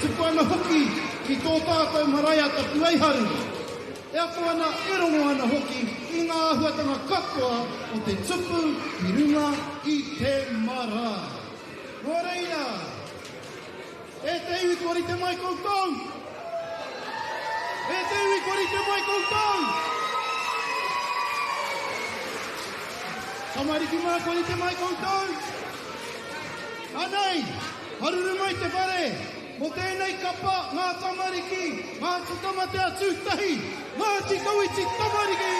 tuku ana hoki ki tō tātou maraia ta puaiharu. E ako ana e rongo ana hoki i ngā ahuatanga katoa o te tupu i runga i te mara. Nō reira, e te iwi kori te mai koutou. E te iwi kori te mai koutou. Tamariki mā kori te mai koutou. Anei, haruru mai te whare. Mo tēnei kapa, ngā tamariki, ngā tamatea tūtahi, ngā tikauiti tamariki!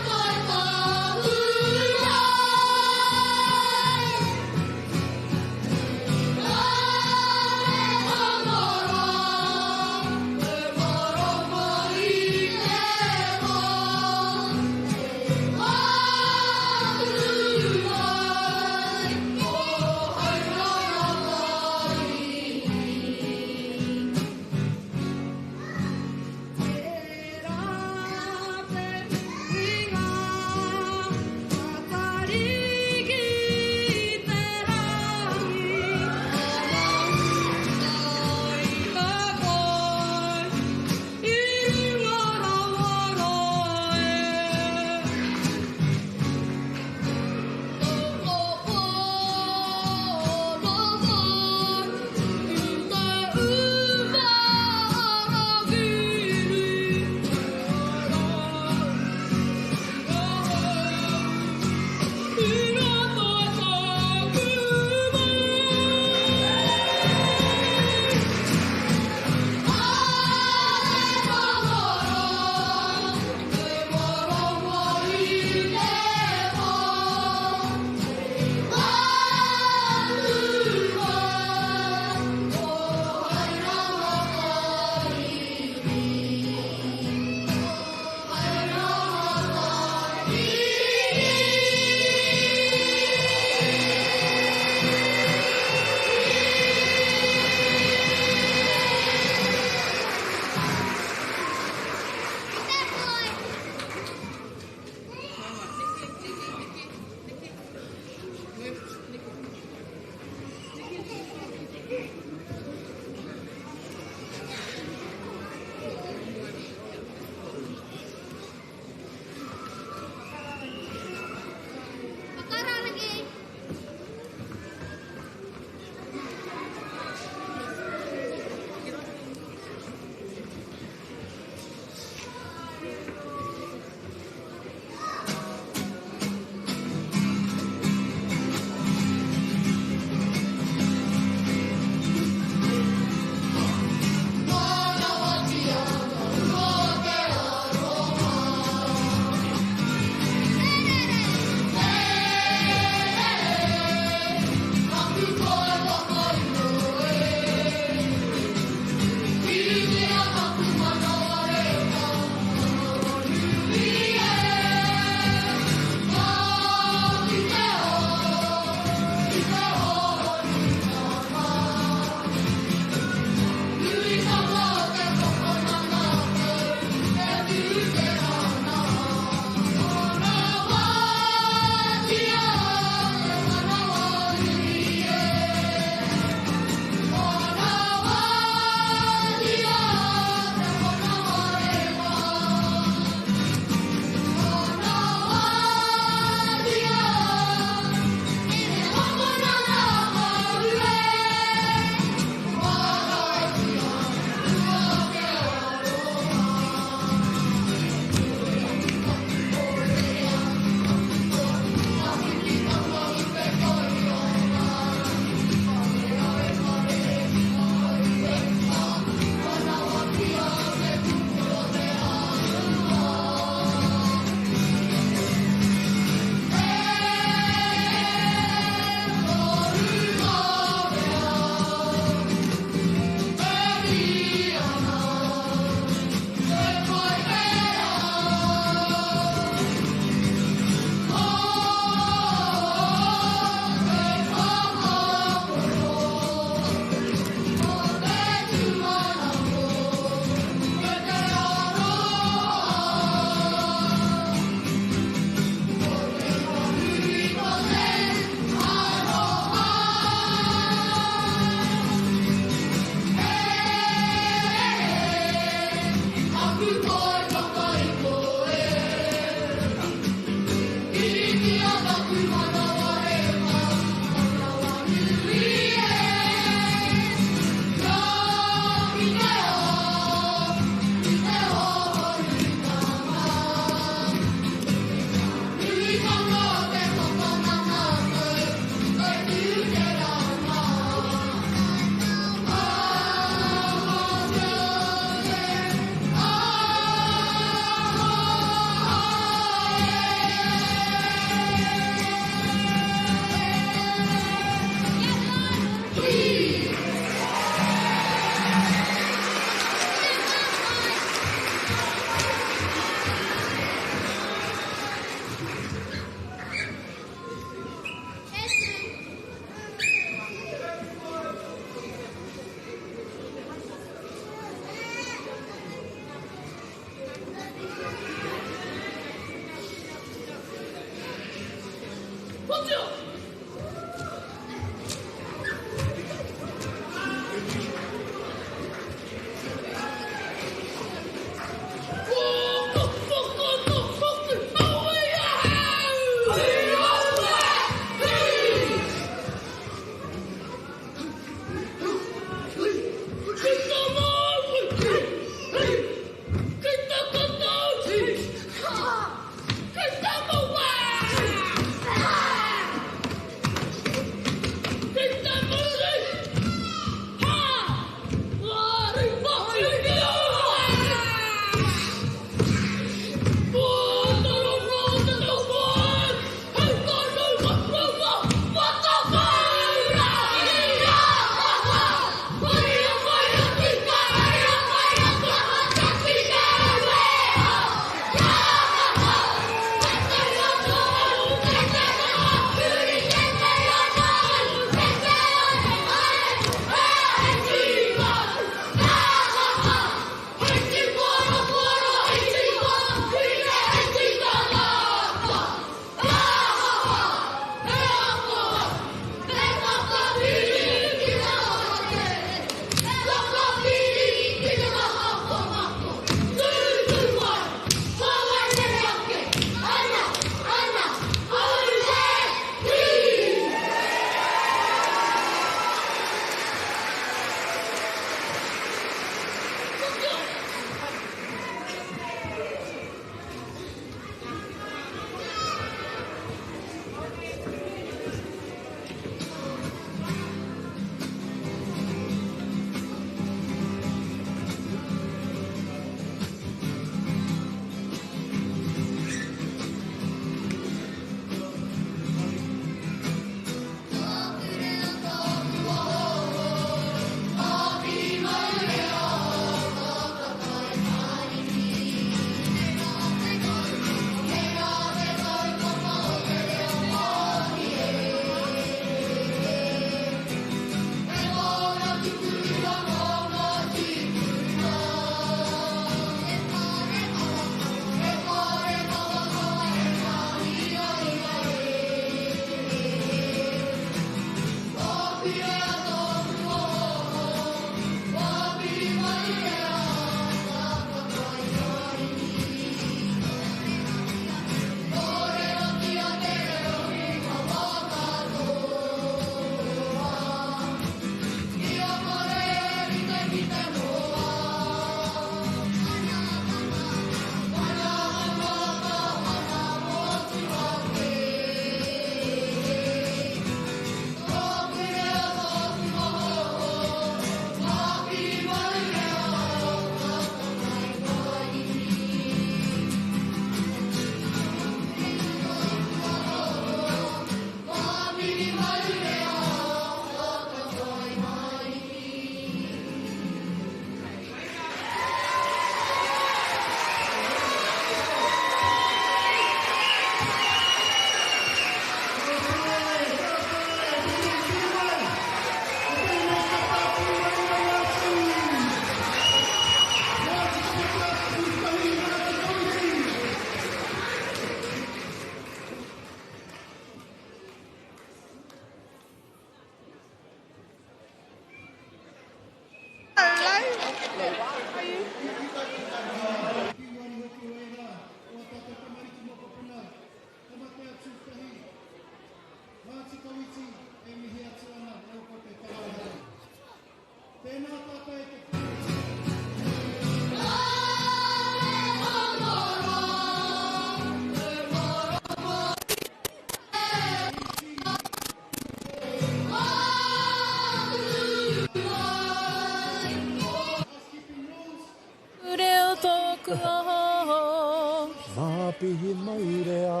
Mapihi mairea.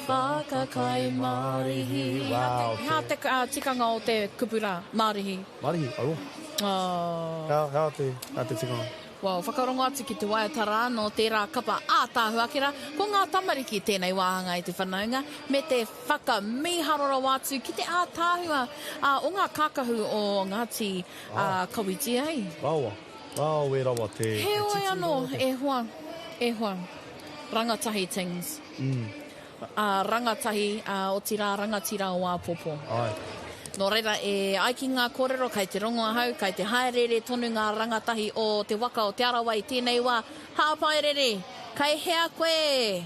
Whakakai marihi. Wow. Hea te tikanga o te kupura, marihi. Marihi, aro. Hea te tikanga. Wow, whakarongo atu ki te waiatara no tērā kapa ātāhu akira. Ko ngā tamariki tēnei wāhanga i te whanaunga, me te whakamīharora wātu ki te ātāhua o ngā kākahu o Ngāti Kawiti, hei. Rawa. Rawa e rawa te... He oi anō, e hoa. Rangatahi things. Rangatahi o tira rangatira o Āpopo. Ai. Nō reira, ai ki ngā kōrero, kai te rongoa hau, kai te haerere tonu ngā rangatahi o te waka o te arawai tēnei wā. Hāpaerere, kai hea koe.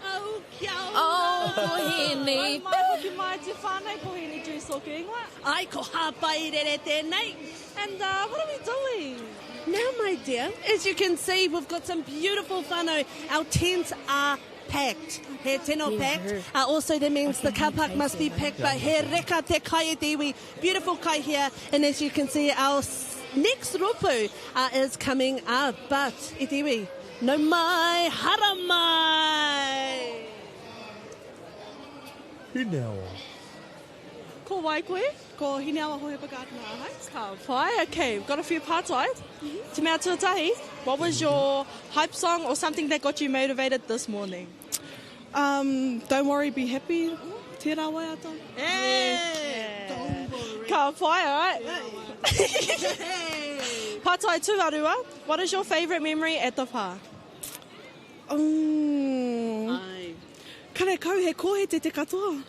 Au, kia ora. Au, kohini. Mai hoki mai te whānei kohini juice o ke ingoa. Ai, ko hāpaerere tēnei. And what are we doing? Now, my dear, as you can see, we've got some beautiful whānau. Our tents are packed. He tino packed. Also, that means the car park must be packed. But he reka te kai e tiwi. Beautiful kai here. And as you can see, our next ropu is coming up. But, e tiwi, no mai, hara mai. Hineawa. Ko wai koe? Ko hineawa hohepa gātana ahai? Ka whai, okay. We've got a few parts, right? Te mea tuatahi, what was your hype song or something that got you motivated this morning? Don't worry, be happy. Tērā wai ata. Yeah. Ka whai, alright? Pātai tūarua, what is your favourite memory at the pā? Kare kau he kohe te katoa.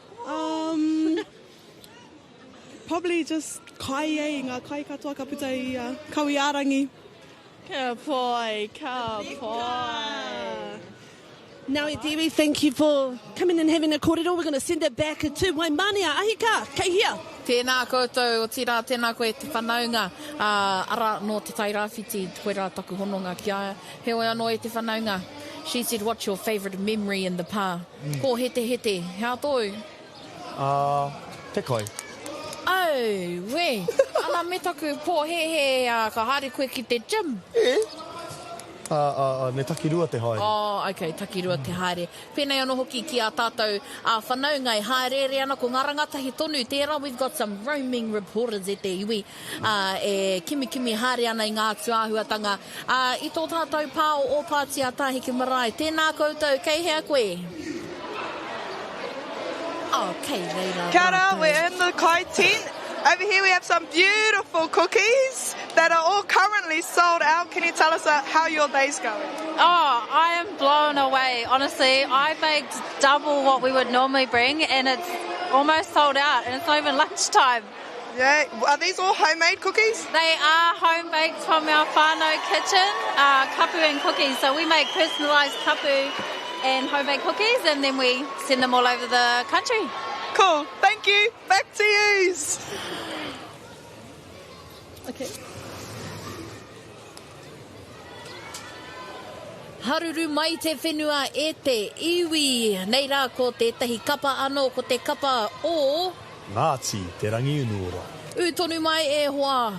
Probably just kai e ngā kai katoa ka puta I Kawiarangi. Ka pai, ka pai. Now, Idiwi, thank you for coming and having a kōrero. We're going to send it back to Waimania. Ahika, kei hia. Tēnā koutou o tira, tēnā koe te whanaunga. Ara no te tairāwhiti, koe rā taku hononga ki aia. He oi anō e te whanaunga. She said, what's your favourite memory in the pā? Ko hete hete, hea tōu? Te kai. Oh, we. Ana me taku pōhehe ka haere koe ki te gym. Ne takirua te haere. Oh, okay, takirua te haere. Pēnei anō hoki ki a tātou whanaunga I haere ana ko ngā rangatahi tonu tērā. We've got some roaming reporters e te iwi. E kimi haere ana I ngā atu āhuatanga. I tō tātou pā o Pātia Tāhiki Marae. Tēnā koutou, kei hea koe. Okay, reira. Kia ora, we're in the Kai tent. Over here we have some beautiful cookies that are all currently sold out. Can you tell us how your day's going? Oh, I am blown away. Honestly, I baked double what we would normally bring and it's almost sold out and it's not even lunchtime. Yeah, are these all homemade cookies? They are home baked from our whānau kitchen, kapu and cookies. So we make personalised kapu and homemade cookies and then we send them all over the country. Cool, thank you. Back to you. Okay. Haruru mai te whenua e te iwi. Nei rā ko tētahi kapa anō, ko te kapa o... Ngāti, te rangi unuora. Tonu mai e hoa.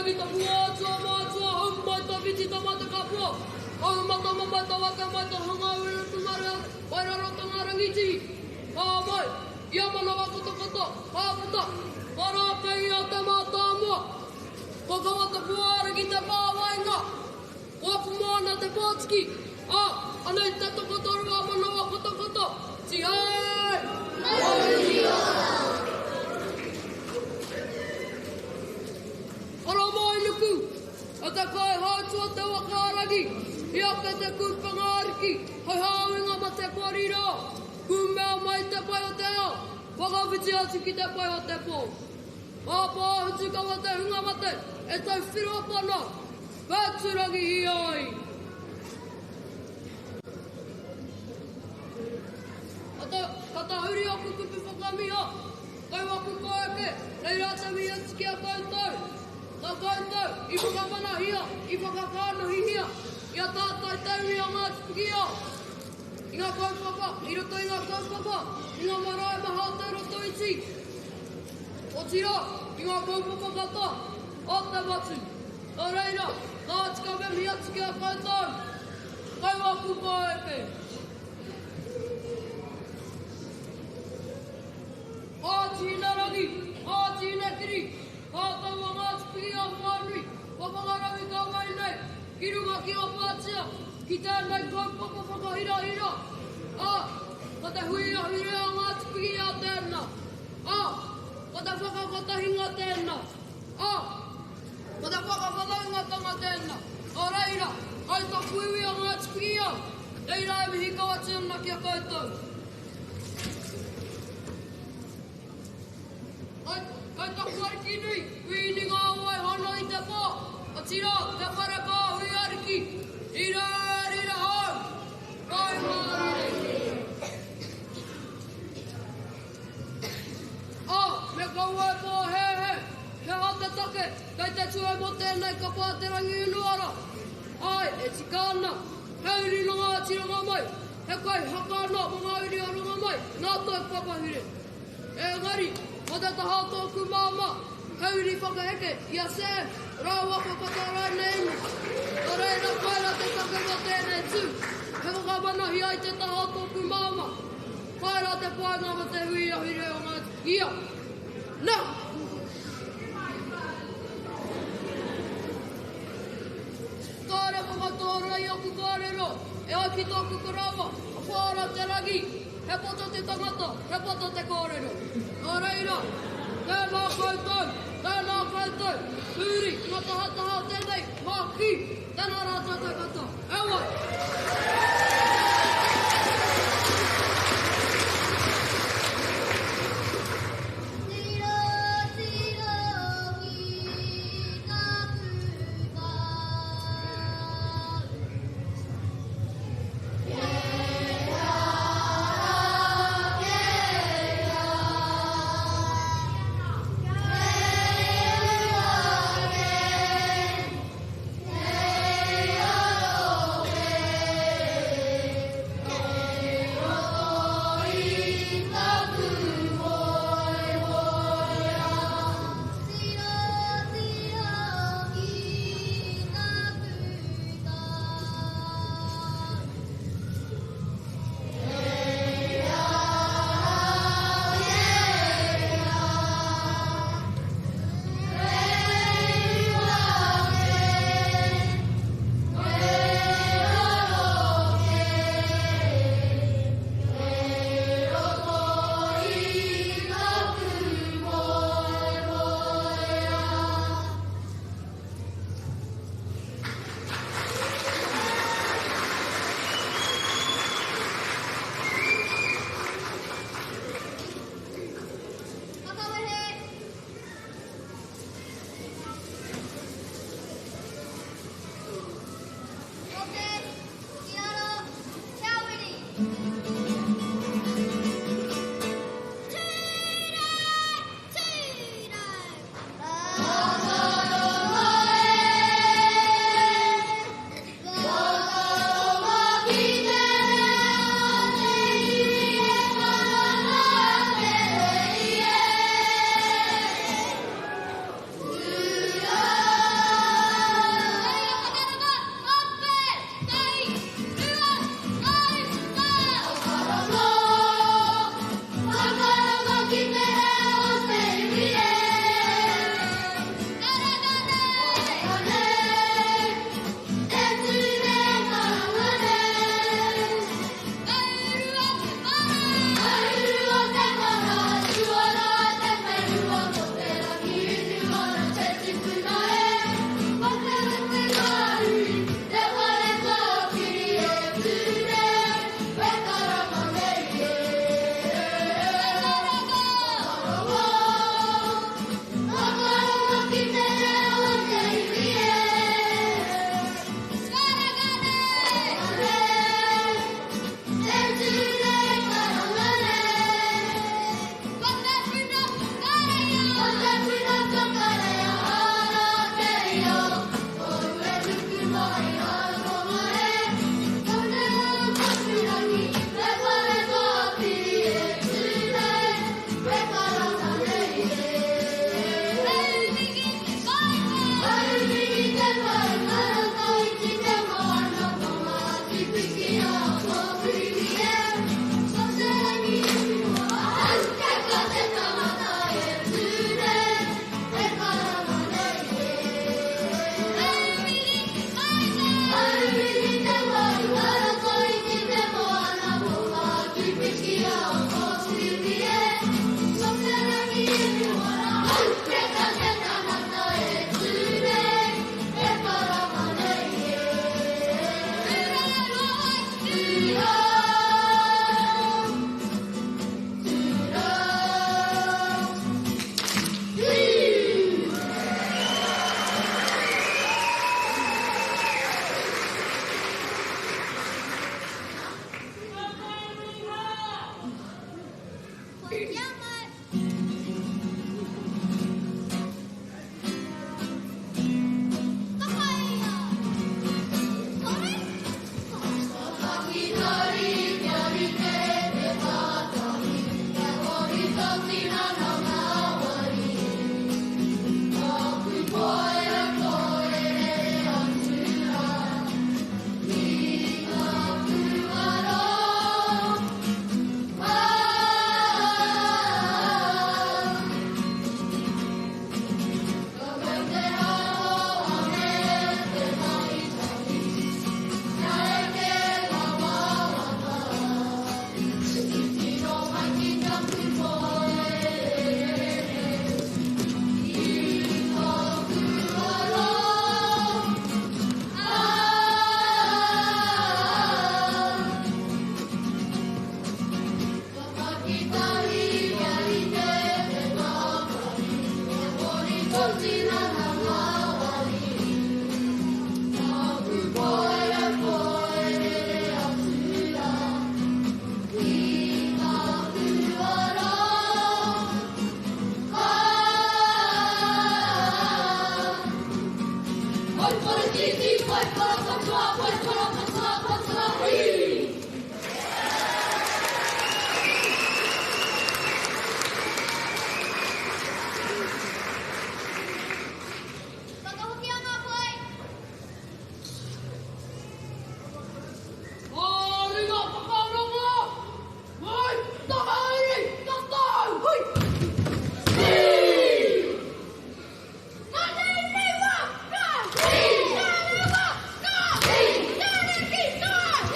ki ta mua tua mai tua hau mai ta viti ta mata ka pua. Au mata mai ta waka mai ta hanga ura tungara wairaro tangara ngiti. Mai, ia mana wako tokoto, haputa, para kei a te mata mua. Ko kawa te puara ki te pāwainga. Wapu mana te pōtiki. Anei te tokoto rua mana wako tokoto. Ti hai! Ara mai nuku, a te kai hautua te wakarangi, ia ka te kupangariki, hoi hāwinga ma te korira, kumea mai te pai o te ao, whakawhiti atu ki te pai o te pō. Pāpā hutu kawa te hunga mate, e tau whirua pana, pēturangi hi ai. Kata huri aku kupu whakamia, kai waku koeke, rei rata mi atu ki a koutou. Tā koutou, I whakamana hia, I whakakāna hihia, ia tātai tauri a ngā tupukia. I ngā kaupapa, I roto I ngā kaupapa, I ngā marae maha te roto iti. O tira, I ngā kaupapa kata, o te watu. Tā reira, tā tika me mi atu ki a koutou. Kai waku koeke. Ātina rangi, ātina kiri, ātaua ngā tupuki a whānui, whapangarangi ka mai nei, ki runga ki a pātia, ki tēnei kaupapa whakahira-hira. Ko te hui a hure a ngā tupuki a tēnā. Ko te whakakatahinga tēnā. Ko te whakakatahinga tēnā. O reira, kai ta kui a ngā tupuki a, reira e mihi kawa tēnā ki a koutou. Kai taku ariki nui, hui ni ngā wai hana I te pā. O tira, te whare pā hui ariki. Rira hau. Kai mārire. Me kaua pō he. He hata take, kai te tue mo tēnei ka pāterangi unuara. Ai, e tikana. Heuri no ngā tiranga mai. He kai hakana mo ngā uri o runga mai. Nā toi whakahire. Ngari, mo te taha tōku māma, heuri whakaheke, ia Sam, rā wako katarai nei. O reira kaira te take mo tēnei tū. He whakamanahi ai te taha tōku māma. Kaira te painga mo te hui a hure o ngā ia. Nā! Kāre whakatōra I oku kōrero, e ai ki tōku karawa, a whāra te rangi. He poto te tangata, he poto te kōrero. O reira, tēnā koutou, huri, ngā taha tēnei, mā ki, tēnā rātou te kata. E wai!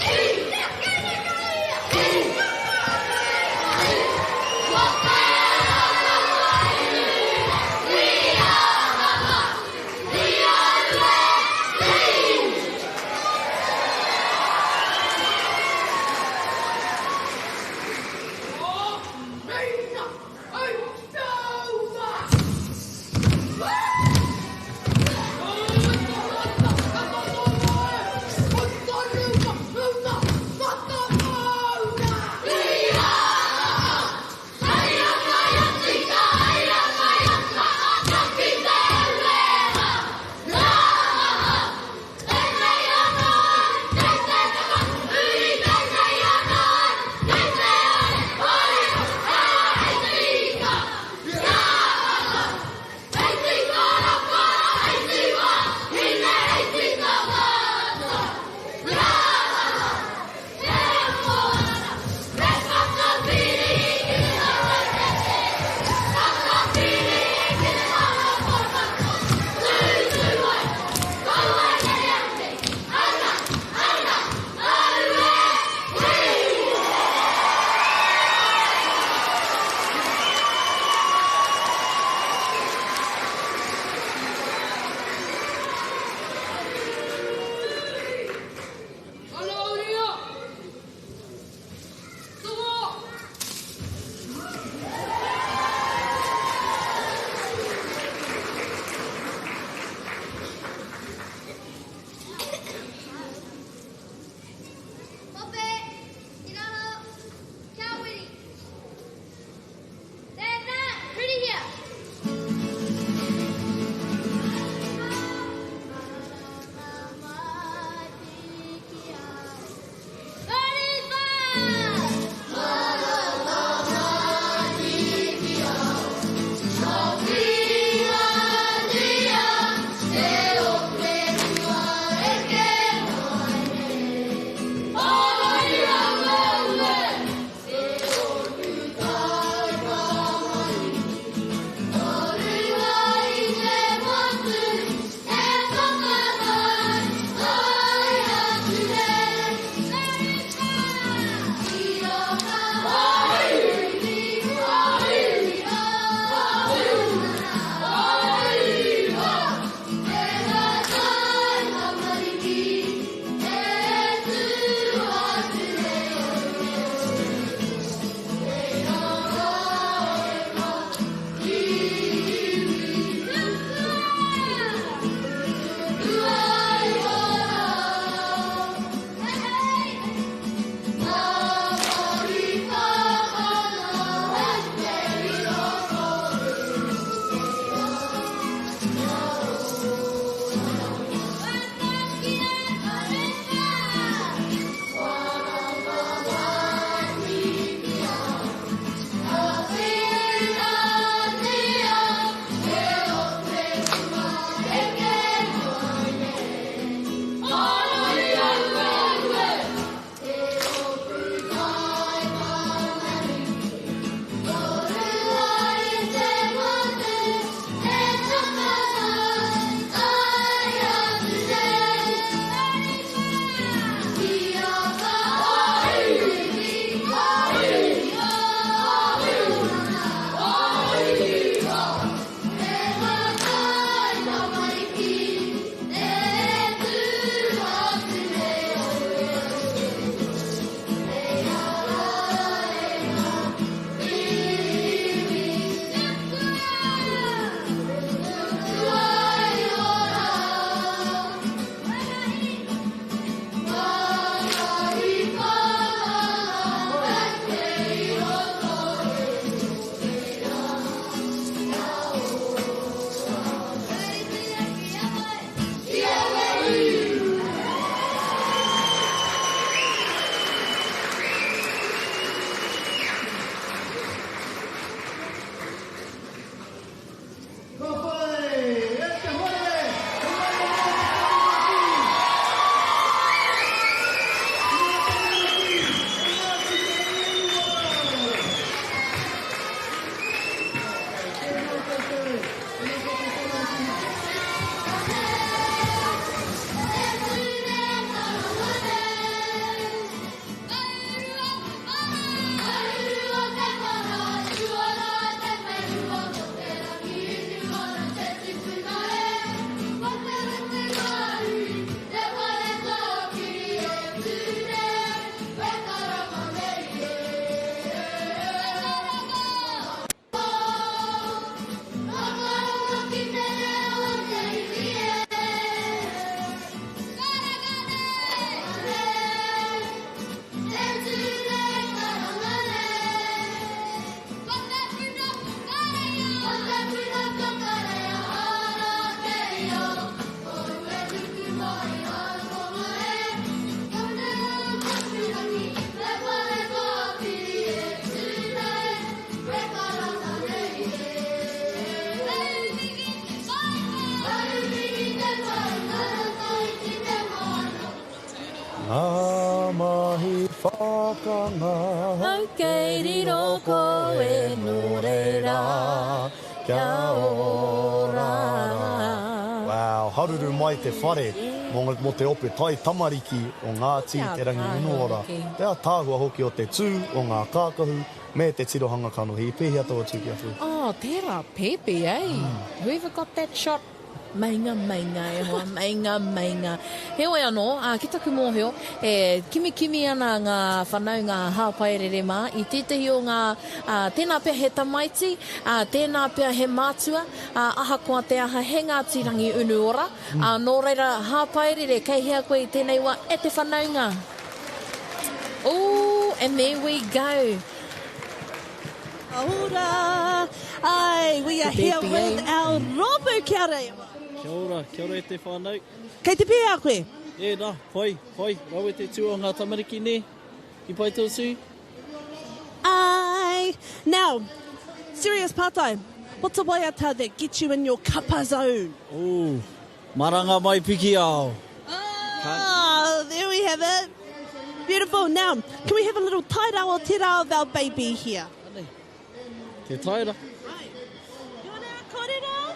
Hey! mahi whakanga. Au kei riro koe no reira, kia ora. Wow, haruru mai te whare mo te ope tai tamariki o Ngāti Te Rangi Unuora. Ea tāhua hoki o te tū o ngā kākahu me te tirohanga kanohi. I pēhia tō tūki afu. Oh, tērā pepe, eh? Whoever got that shot? Mainga, e hoa, mainga. Heoi anō, ki taku mōheo, kimi ana ngā whanau, ngā hāpaerere mā, i tētahi o ngā, tēnā pia he tamaiti, tēnā pia he mātua, ahakoa te aha he Ngāti Rangi Unuora, nō reira hāpaerere, kei hea koe i tēnei wā, e te whanaunga. Ooh, and there we go. Ora! Ai, we are here with our Robu, kia ora. Kia ora e te whānau. Kei te pia koe? E nā, hoi, rau e te tū o ngā tamariki ne, ki pai tō sū. Ai! Now, serious part-time, what's a waiata that gets you in your kapa zone? Oh, maranga mai piki ao. Oh, there we have it. Beautiful. Now, can we have a little taira o te rā of our baby here? Te taira. You want to kōrero?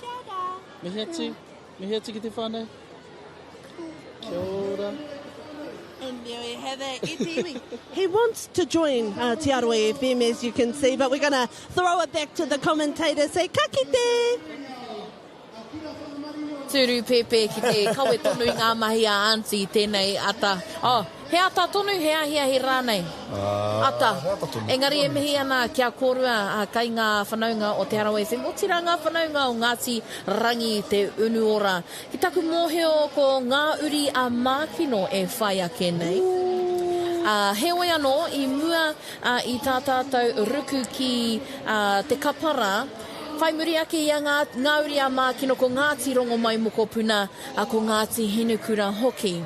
Kia ora. Me hea ki te whānau. Kia ora. And there we have it. Iti. He wants to join Te Aroa FM, as you can see, but we're going to throw it back to the commentator. Say, ka kite. Turu pepe ki te kawe tonu i ngā mahi a auntie tēnei ata. Oh, he ata tonu, he ahia he rānei. Ata. Engari e mihi ana kia kōrua kai ngā whanaunga o Te Aroa FM. O tira ngā whanaunga o Ngāti Rangi Te Unuora. Ki taku mōheo ko ngā uri a mākino e whai ake nei. Heoi anō, i mua i tā tātou ruku ki te kapara, whai muri ake ia ngā uri a mākino ko Ngāti rongo mai moko puna ko Ngāti Hinukura hoki.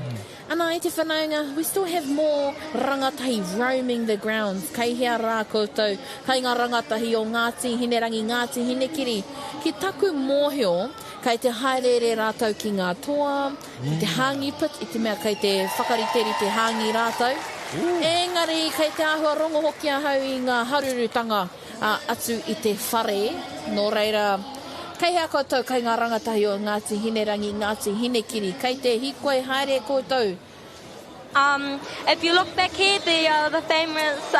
Ana e te whanaunga, we still have more rangatahi roaming the grounds. Kei hea rā koutou, kai ngā rangatahi o Ngāti Hinerangi, Ngāti Hinekiri. Ki taku mōheo, kai te haerere rātou ki ngā toa, ki te hāngi pit, i te mea kai te whakariteri te hāngi rātou. Engari, kai te āhua rongo hoki a hau i ngā harurutanga atu i te whare. Nō reira, kei hea koutou, kai ngā rangatahi o Ngāti Hinerangi, Ngāti Hinekiri. Kei te hikoe haere koutou. If you look back here, the famous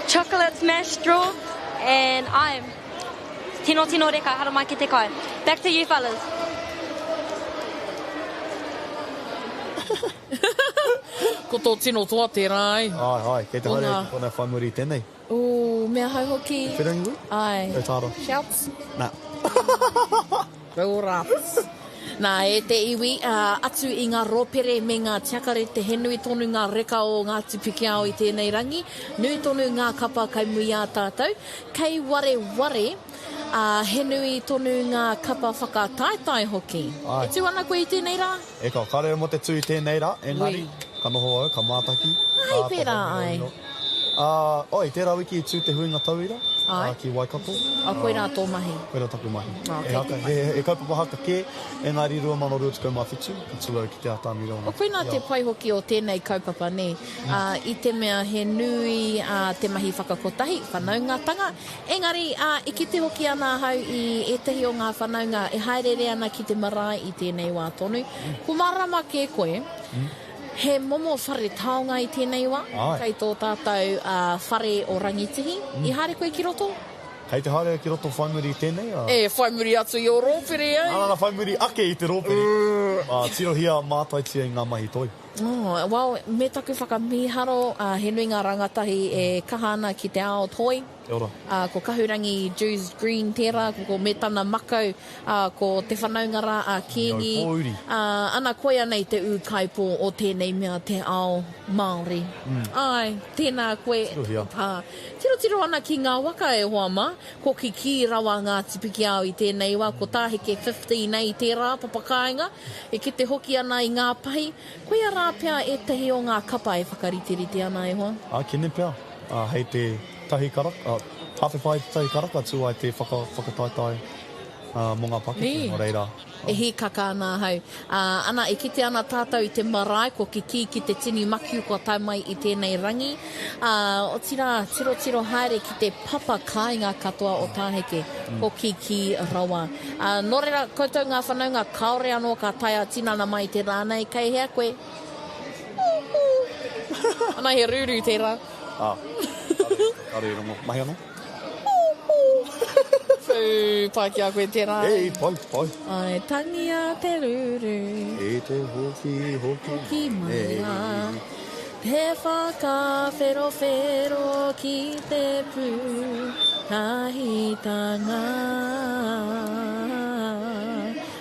chocolate smash straw, and I'm Tino Reka, hara mai ki te kai. Back to you fellas. Ko tō tino toa tērā ai. Ai, kei te haere kona whaimuri tēnei. O, mea hai hoki. Whirangi ui? Ai. E tāra. Shouts? Nā. Raurats. Nā, e te iwi, atu i ngā ropere me ngā tiakare te he nui tonu ngā reka o ngā tipiki ao i tēnei rangi. Nui tonu ngā kapa kai mui a tātou. Kei ware, he nui tonu ngā kapa whakataetai hoki. Ai. E tu ana koe i tēnei rā? E ka kare mo te tū i tēnei rā, engari, ka noho au, ka mātaki. Ai, pērā ai. Oi, tērā wiki i tū te huinga tauira, ki Waikato. Koe rā tō mahi. Koe rā taku mahi. E kaupapa haka ke, engari 2,245, i tūlau ki te atāmi rona. O koe nā te pai hoki o tēnei kaupapa, ne? I te mea he nui te mahi whakakotahi, whanaungatanga. Engari, i ki te hoki ana hau i etahi o ngā whanaunga, e haerere ana ki te marae i tēnei wā tonu. Ko marama ke koe, he momo whare taonga i tēnei wā, kei tō tātou whare o rangitihi. I haere koe ki roto? Kei te haere ki roto whaimuri tēnei? Whaimuri atu i o rōpere, ai. Ana whaimuri ake i te rōpere. Tirohia mātaitia i ngā mahi toi. Well, me taku whakamiharo, he nui ngā rangatahi e kahana ki te ao toi. Ko Kahurangi Jews Green tērā, ko me tana makau, ko te whanaungara a Kiengi. Ana koe anei te ūkaipo o tēnei mea te ao Māori. Ai, tēnā koe. Tiro ana ki ngā waka e hoa ma, ko ki rawa ngā tipiki ao i tēnei wā, ko tāheke 50 nei tērā papakainga, e ki te hoki ana i ngā pahi, koe a rā pia e tehi o ngā kapa e whakaritiriti ana e hoa? Kene pia, hei te tahi karaka, hawhewhai tahi karaka tū ai te whakataetai mō ngā pakeke, no reira. E hi kaka nā hau. Ana, e kite ana tātou i te marae, ko ki ki te tini makiu ko tai mai i tēnei rangi. O tira, tiro haere ki te papa kāinga katoa o tāheke, ko ki rawa. Nō reira, koutou ngā whanau, ngā kaore anō ka taia tinana mai te rānei, kei hea koe. Ana he rūru tērā. Kare rongo. Mahi anō? Pāki a koe tērā. Ei, pai. Ai, tangi a te rūru. E te hoki mai. Te whakawhero ki te pū. Kahitanga.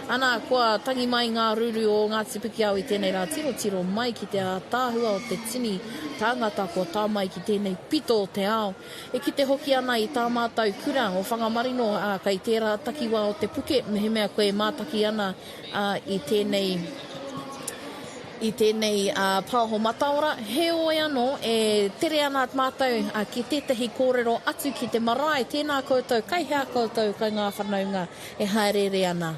Ana, kua tangi mai ngā ruru o ngā tipiki au i tēnei rā tiro mai ki te tāhua o te tini tāngata ko tā mai ki tēnei pito o te ao. E ki te hoki ana i tā mātou kura o whangamarino kai tērā takiwa o te puke, mehe mea koe mātaki ana i tēnei pāho mataora. He oe anō e tere ana at mātou ki tētahi kōrero atu ki te marae. Tēnā koutou, kai hea koutou, kai ngā whanaunga e haerere ana.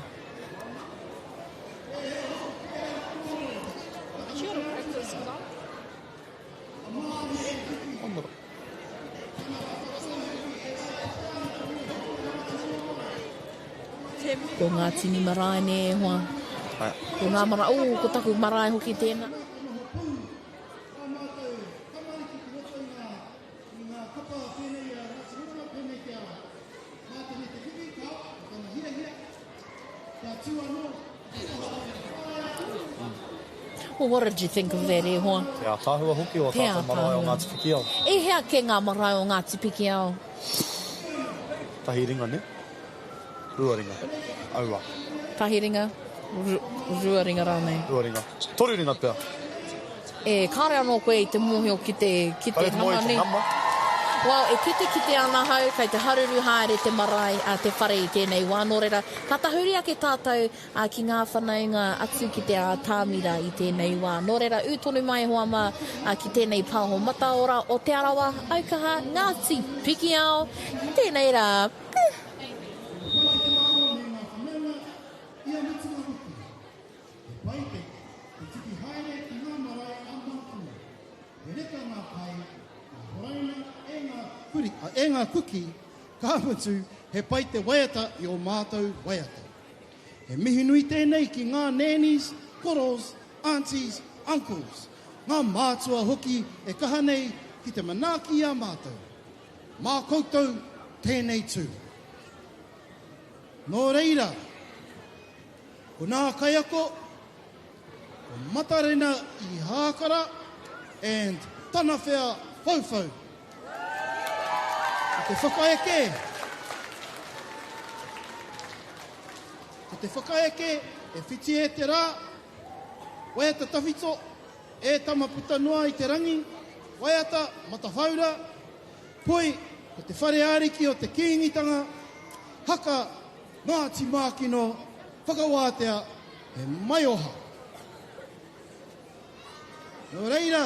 Ko ngā tini marae ne e hoa. Ko ngā marae, ko taku marae hoki tēnā. Well, what did you think of that e hoa? Te a tāhua hoki o tātou marae o ngā tipiki au. E hea ke ngā marae o ngā tipiki au? Tahi ringa ne? Rua ringa. Aua. Tahi ringa? Rua ringa rānei. Rua ringa. Toru ringa pēr. E kāre anō koe i te mōhio ki te nama ni. Well, e kite ana hau, kai te haruru haere te marae, te whare i tēnei wā. Nō reira, ka tahuri ake tātou ki ngā whanaunga atu ki te tāmira i tēnei wā. Nō reira, tonu mai hoa ma ki tēnei pāho mataora o te arawa, aukaha, Ngāti Piki ao, tēnei rā. E ngā kuki, ka mutu, he pai te waiata i o mātou waiata. He mihi nui tēnei ki ngā nannies, koros, aunties, uncles. Ngā mātua hoki e kaha nei ki te manaaki a mātou. Mā koutou tēnei tū. Nō reira, ko nā kaiako, ko matarena i hākara, and tana whea whauwhau. Te whakaeke. Te whakaeke e whiti e te rā. Waiata tawhito e tamaputa noa i te rangi. Waiata matawhaura. Poi, ko te whare āriki o te kīngitanga. Haka Ngāti Mākino whakawātea e mai oha. Nō reira,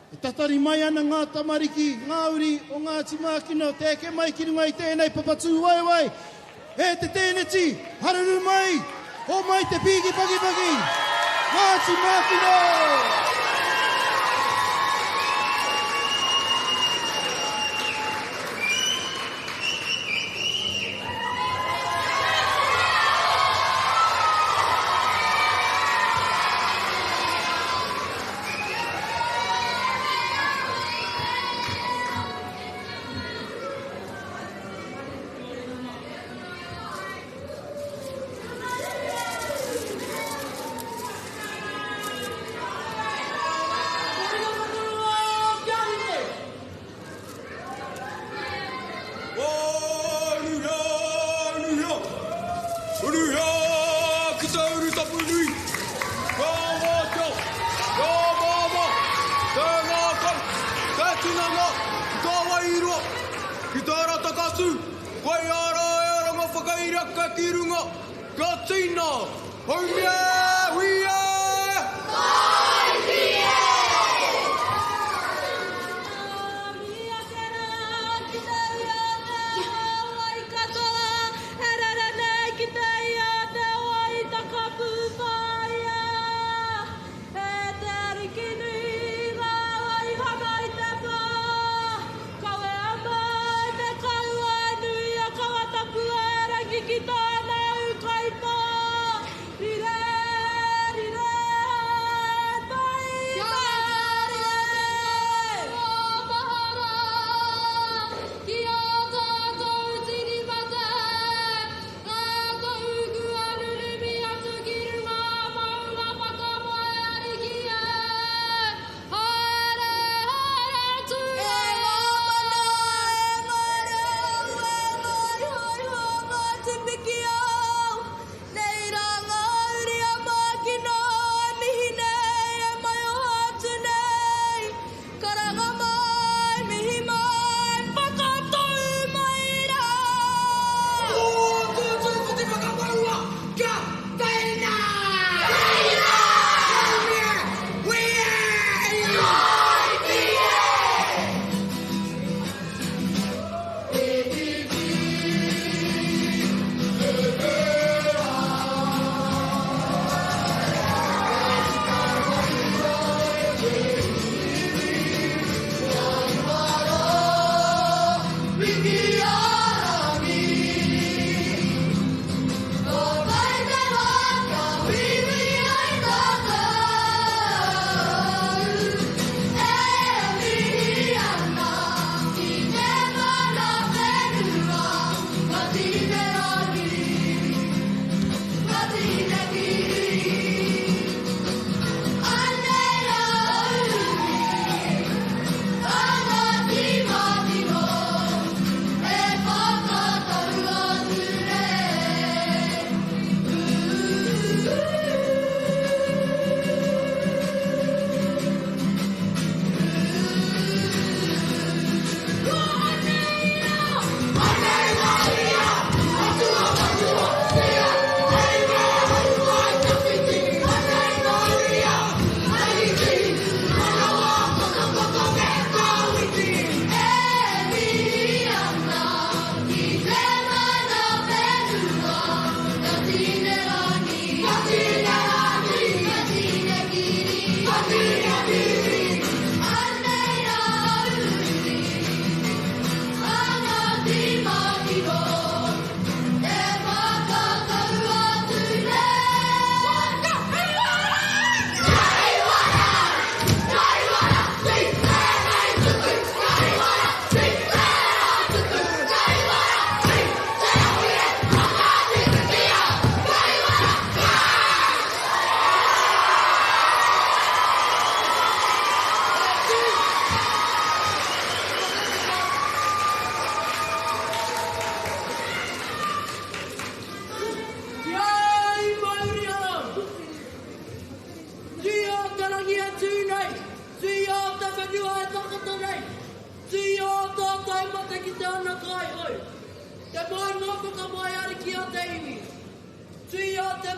e tatari mai ana ngā tamariki, ngā uri o Ngāti Mākino, tēke mai ki runga i tēnei papatū wai. E te tēneti, haruru mai, o mai te piki paki. Ngāti Mākino!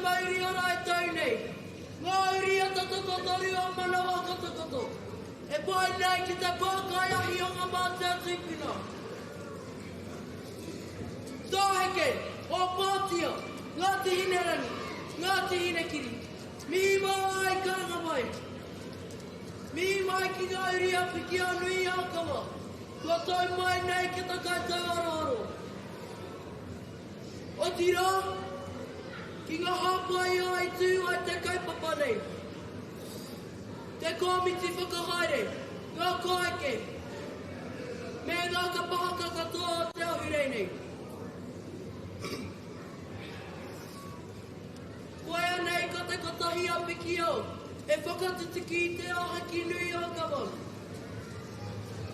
mairi ora e tau nei. Ngā uri a tatakotori o manawa kotokoto. E pai nei ki te pākai ahi o ngā mātea tupuna. Tāheke, o Pātia, ngā tihine rani, ngā tihine kiri. Mihi mawa ai karanga mai. Mihi mai ki ngā uri a piki anui a kawa. Kua tau mai nei ki ta kaitau aroaro. O tira, ki ngā hapai ai tū ai te kaupapa nei. Te komiti whakahaere, ngā kaike. Me ngā kapahaka katoa o te ahurei nei. Koe anei ka te katahi a piki au, e whakatutiki i te aha ki nui o kawa.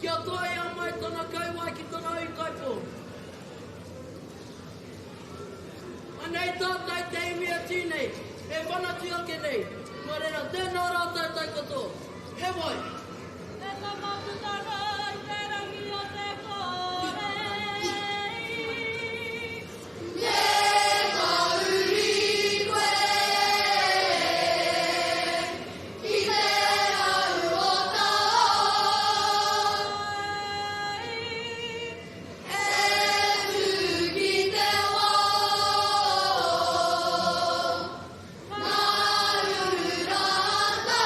Kia toa e amai tana kauai ki tana au kaipo. Anei tātai te imi atu nei, e whanatu ake nei. Mā reira, tēnā rātou tai katoa. He wai. E ka mātutara i te rangi o te kōrei. Me ka uri koe, ki te au o tāo. E tu ki te wā. Ngā rururata.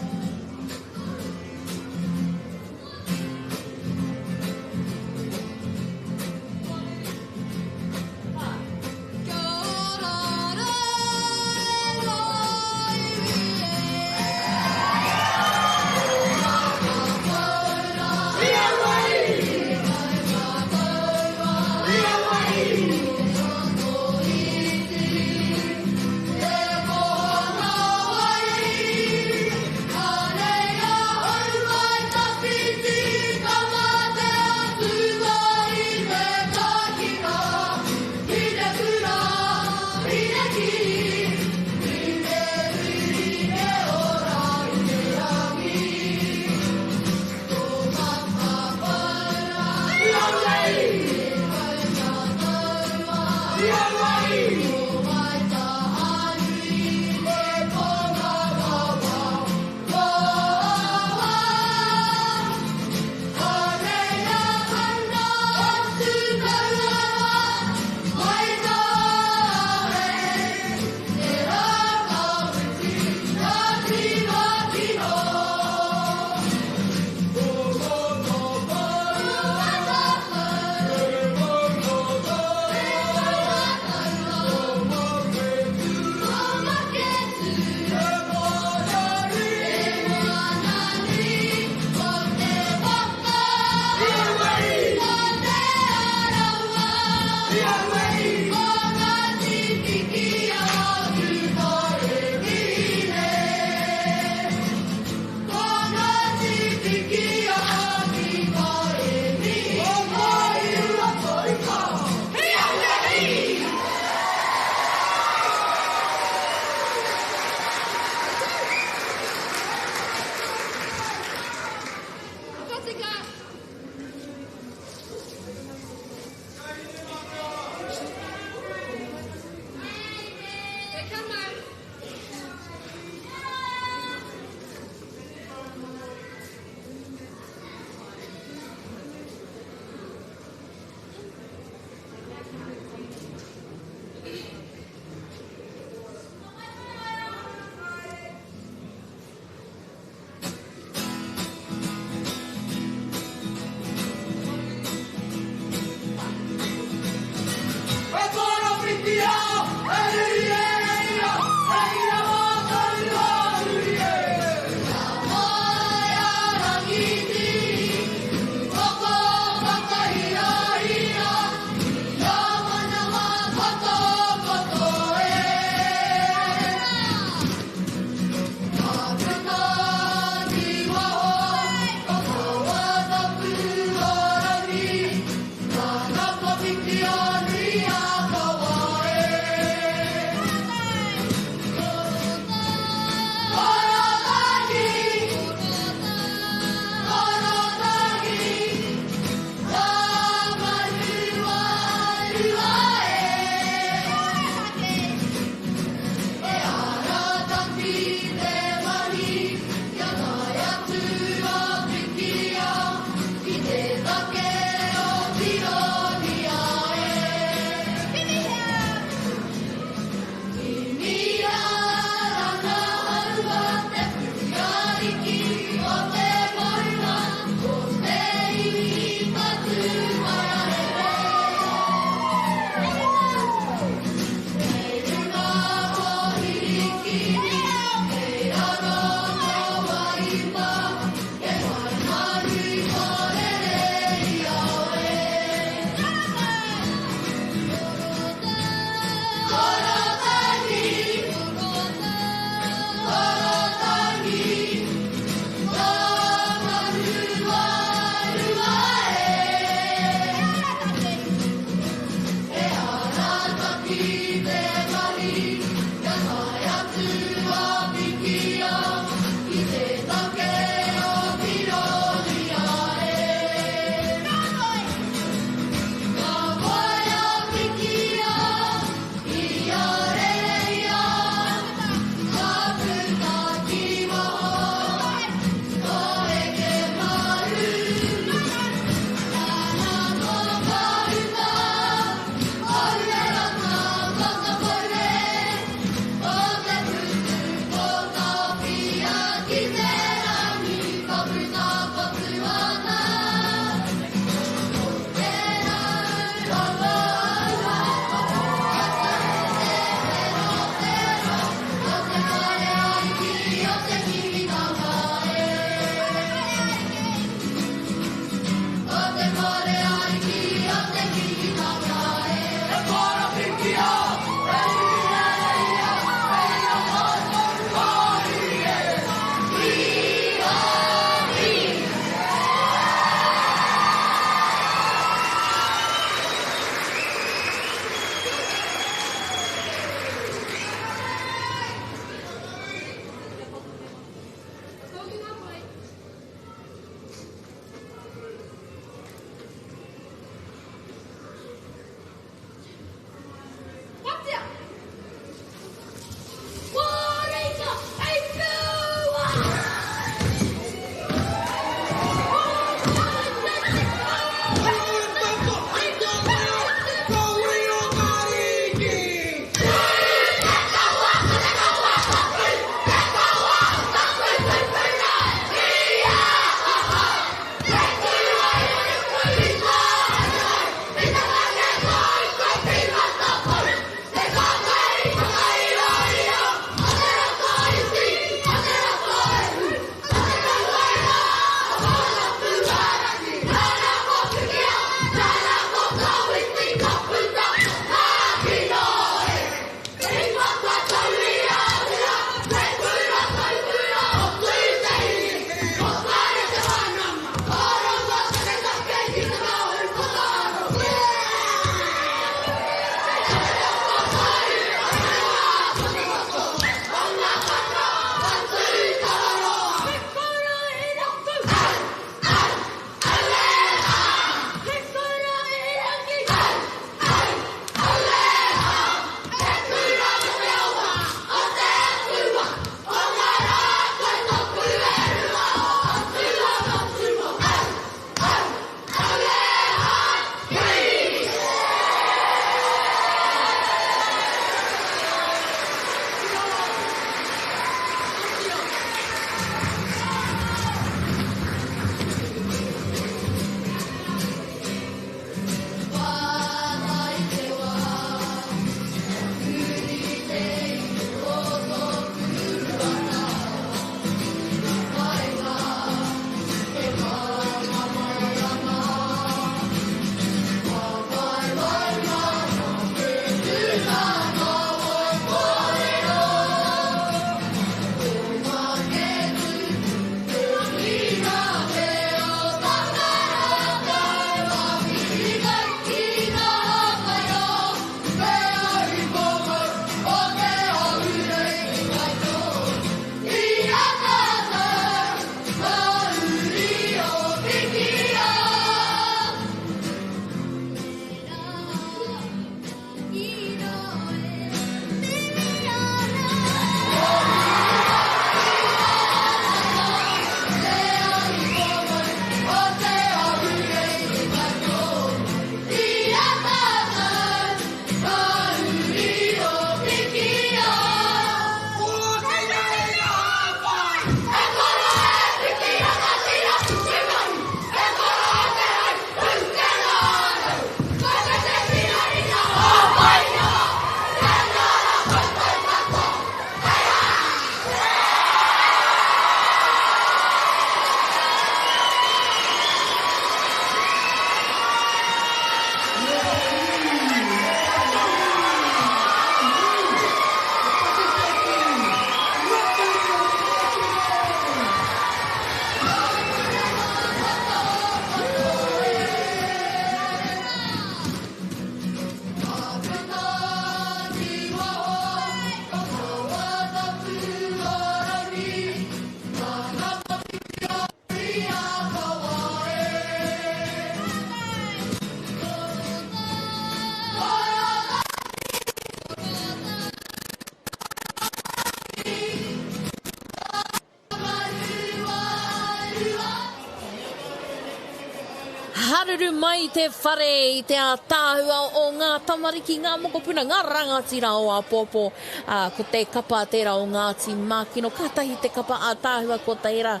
haruru mai te whare I te tāhua o ngā tamariki, ngā mokopuna, ngā rangatira o a popo. Ko te kapa tērā o Ngāti Mākino, katahi te kapa a tāhua ko teira,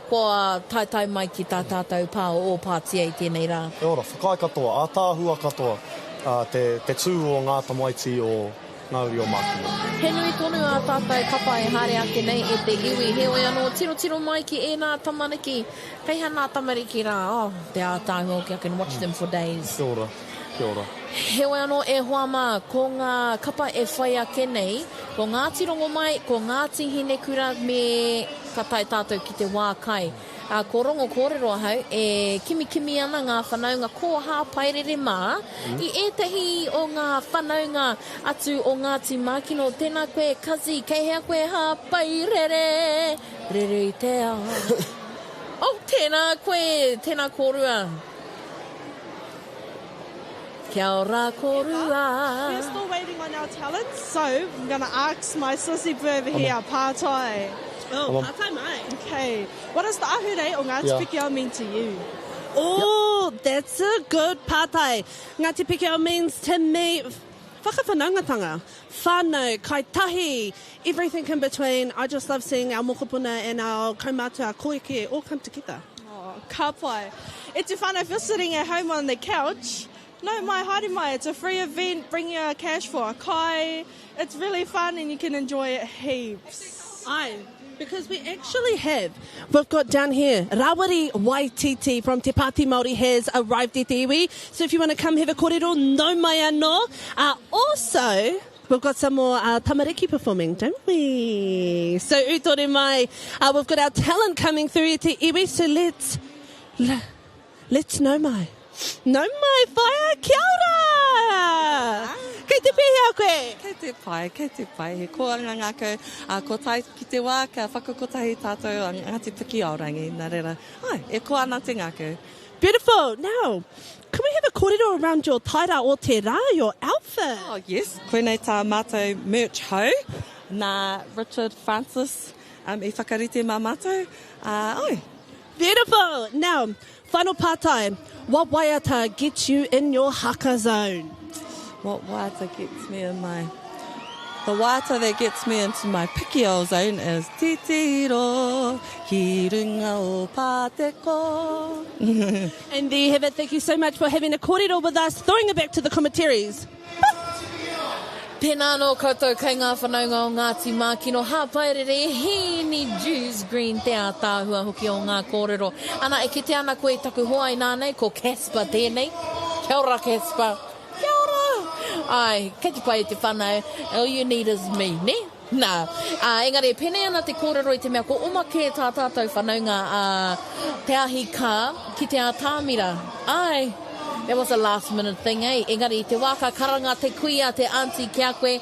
ko taitai mai ki tā tātou pā o Pātia I tēnei rā. E ora, whakai katoa, a tāhua katoa, te tū o ngā tamaiti o Ngāuri o Mākino. He nui tonu a tātou kapa e haere ake nei e te iwi. He oi anō tiro mai ki e nā tamariki. Kei ha nā tamariki rā, te a tāhua ki I can watch them for days. Kia ora, kia ora. He oi anō e hoama, ko ngā kapa e whai ake nei, ko Ngāti Rongomai, ko Ngāti Hinekura me ka tai tātou ki te wā kai. Ko rongo kōrero hau, e kimi ana ngā whanaunga ko hāpairere mā, I etahi o ngā whanaunga atu o Ngāti Mākino, tēnā koe kazi, kei hea koe hāpairere, rere I te ao. Tēnā koe, tēnā kōrua. Kia ora kōrua. We're still waiting on our talents, so I'm going to ask my sissy boo over here, Pātai. Oh, Pātai mai. Okay. What does the ahure o Ngāti Piki Ao mean to you? Oh, that's a good Pātai. Ngāti Piki Ao means to me whakawhanaungatanga, whānau, kai tahi, everything in between. I just love seeing our mokopuna and our kaumata, our koike, all come together. Oh, ka pai. It's fun if you're sitting at home on the couch. No, mai haere mai, it's a free event, bring your cash for a kai. It's really fun and you can enjoy it heaps. Aye. Because we actually we've got down here, Rawari Waititi from Te Pāti Māori has arrived at te iwi. So if you want to come have a kōrero, no mai anō. Also, we've got some more tamariki performing, don't we? So utore mai, we've got our talent coming through at te iwi. So let's know mai. No mai, whaia, kia ora! Kei te pēhea koe? Kei te pai. He koanga ngākau, ko tai ki te wā, ka whakakotahi tātou a Ngāti Piki Ao rangi, nā reira. Ai, e ko ana te ngākau. Beautiful. Now, can we have a kōrero around your taira o te rā, your outfit? Oh, yes. Koenei tā mātou merch hau, nā Richard Francis, I whakarite mā mātou. Oi. Beautiful. Now, final Pātai, what waiata gets you in your haka zone? What waiata gets me in my... The waiata that gets me into my Piki Ao zone is Titiro, ki runga o Pāteko. And there you have it. Thank you so much for having a kōrero with us. Throwing it back to the commentaries. Pēnā nō koutou kei ngā whanaunga o Ngāti Mākino, hāpairere, hēni Jews Green te a tāhua hoki o ngā kōrero. Ana, e kite ana koe taku hoai nānei, ko Casper tēnei. Kia ora, Casper. Kia ora. Ai, kei te pai te whanau, all you need is me, ne? Nā, engari, pēnei ana te kōrero I te mea, ko omake tā tātou whanaunga te ahi kā ki te a tāmira. Ai, that was a last minute thing, eh? Engari, te waka karanga, te kuia, te auntie kia koe,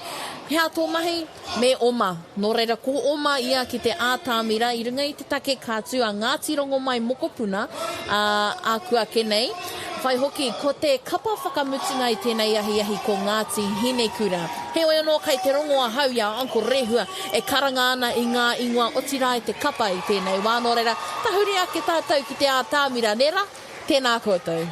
hea tō mahi, me oma. Nō reira, ko oma ia ki te ātāmira, I runga I te take kātu a Ngāti Rongomai mokopuna, a kua kenei. Whai hoki, ko te kapa whakamutunga I tēnei ahi ko Ngāti Hinekura. He oi anō kai te rongoa hau ia Uncle Rehua, e karanga ana I ngā ingoa otirai te kapa I tēnei wā. Nō reira, tahuri ake tātou ki te ātāmira, nera, tēnā koutou.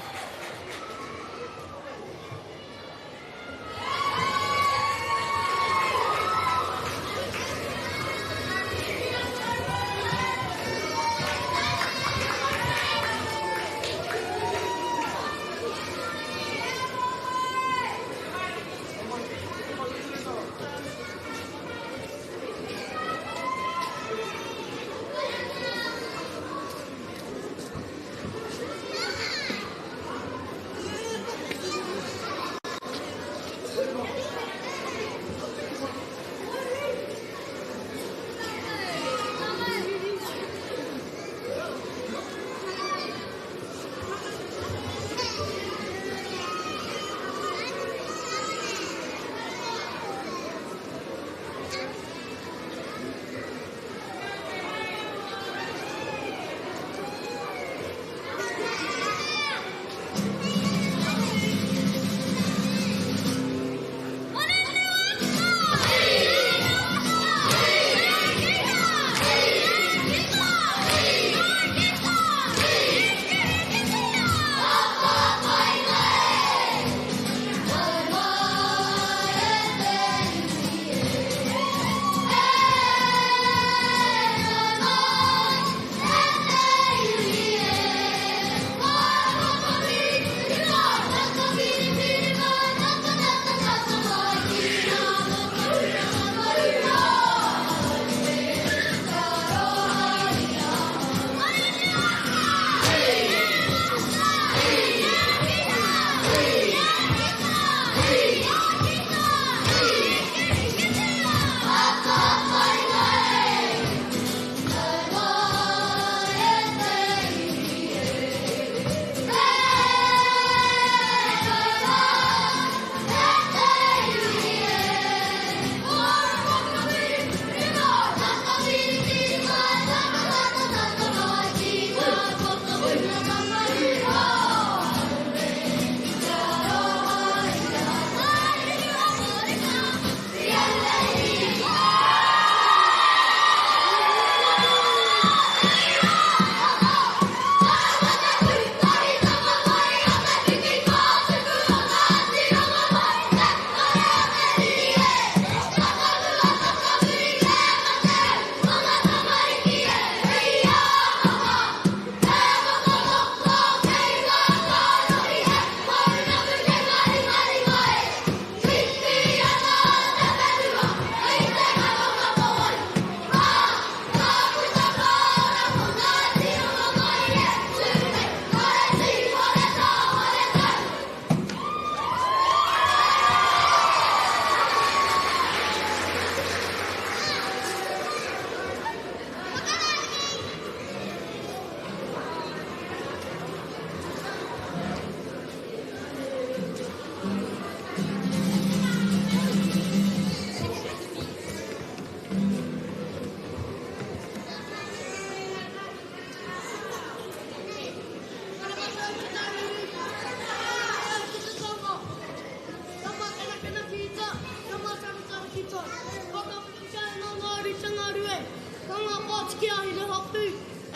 ko tiki ahi le hopu.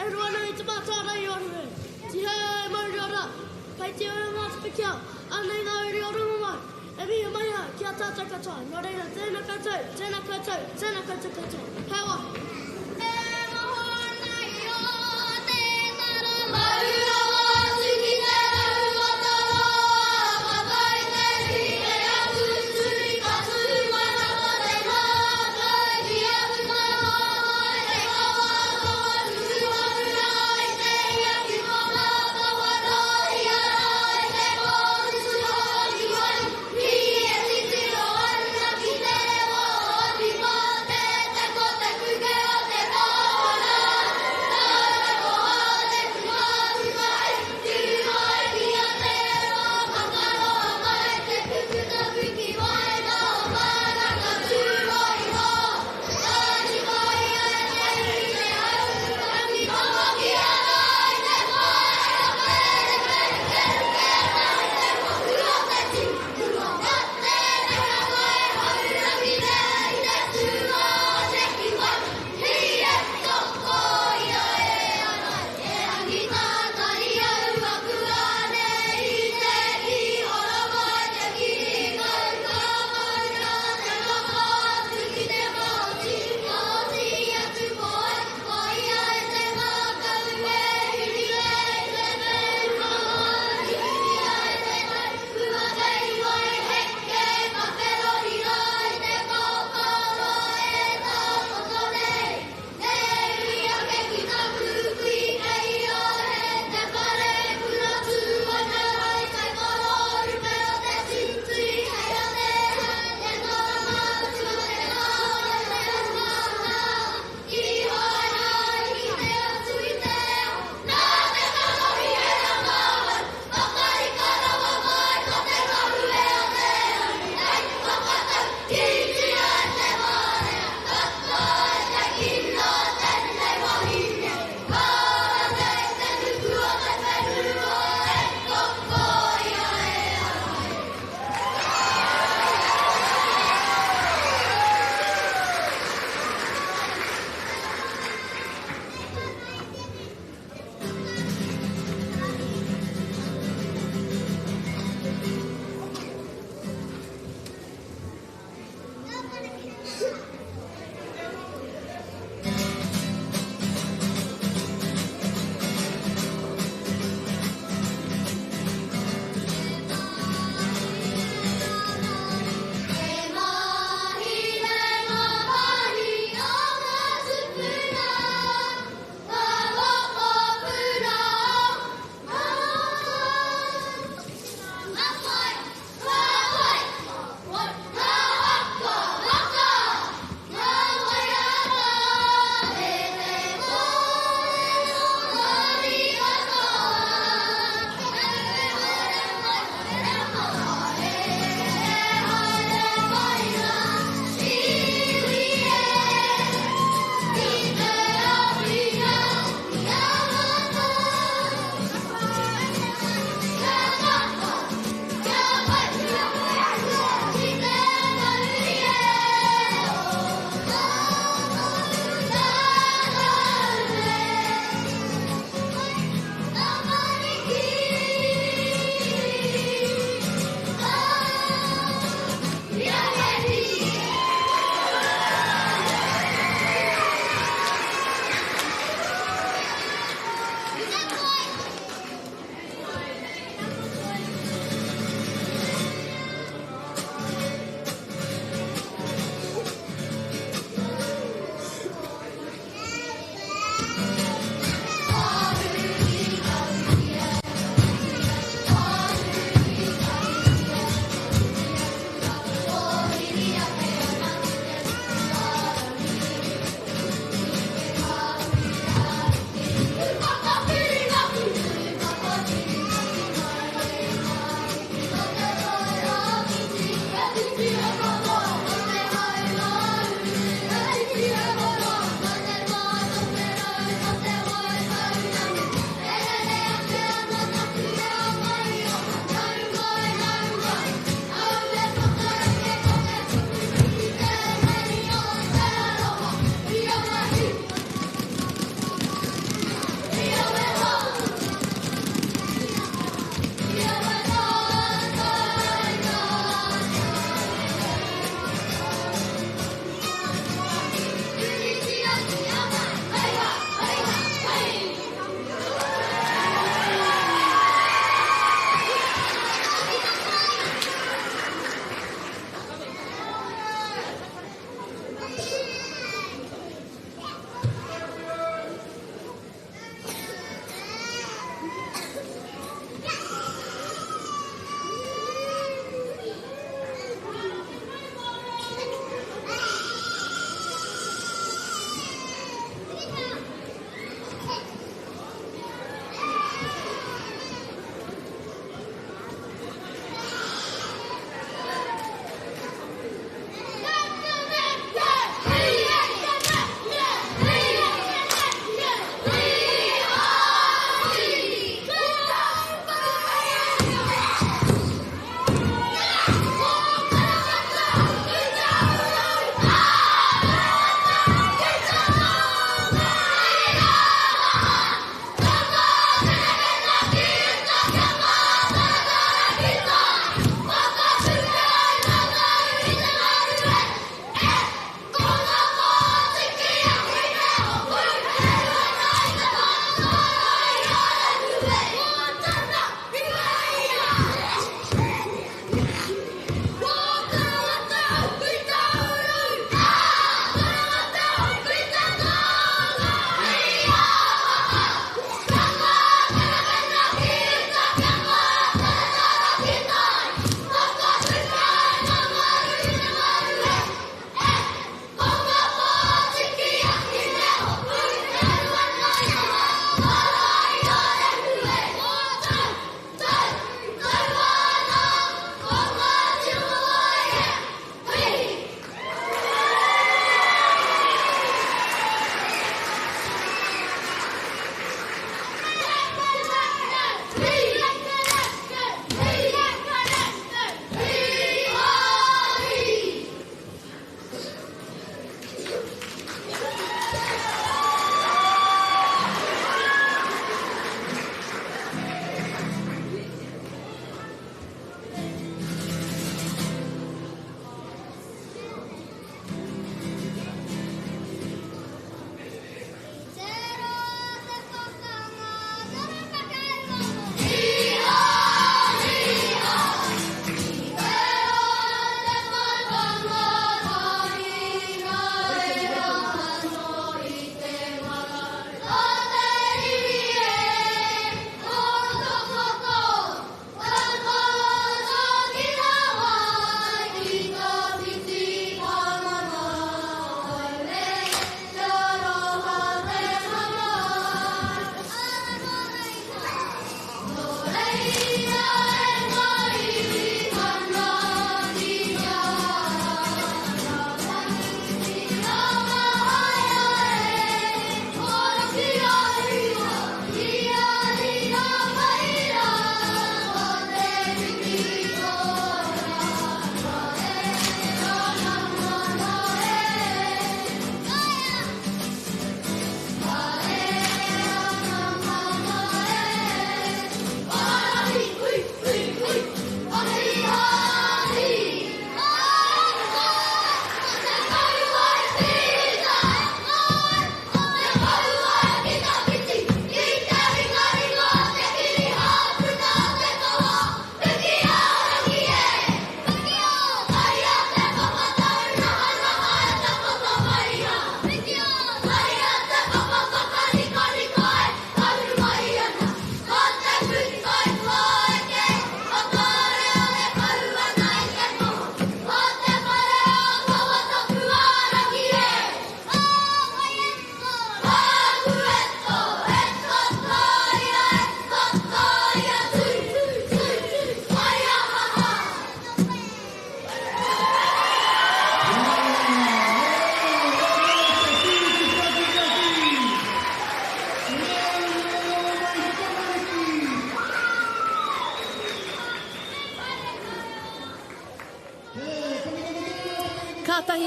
E rua nei te mātāra I orue. Ti he mauri ora. Kai te ora ngā tupiki au. Anei ngā uri orungu mai. E mihi mai ha ki a tātou katoa. Nō reira, tēnā koutou, tēnā koutou, tēnā koutou katoa. Hei wā. Te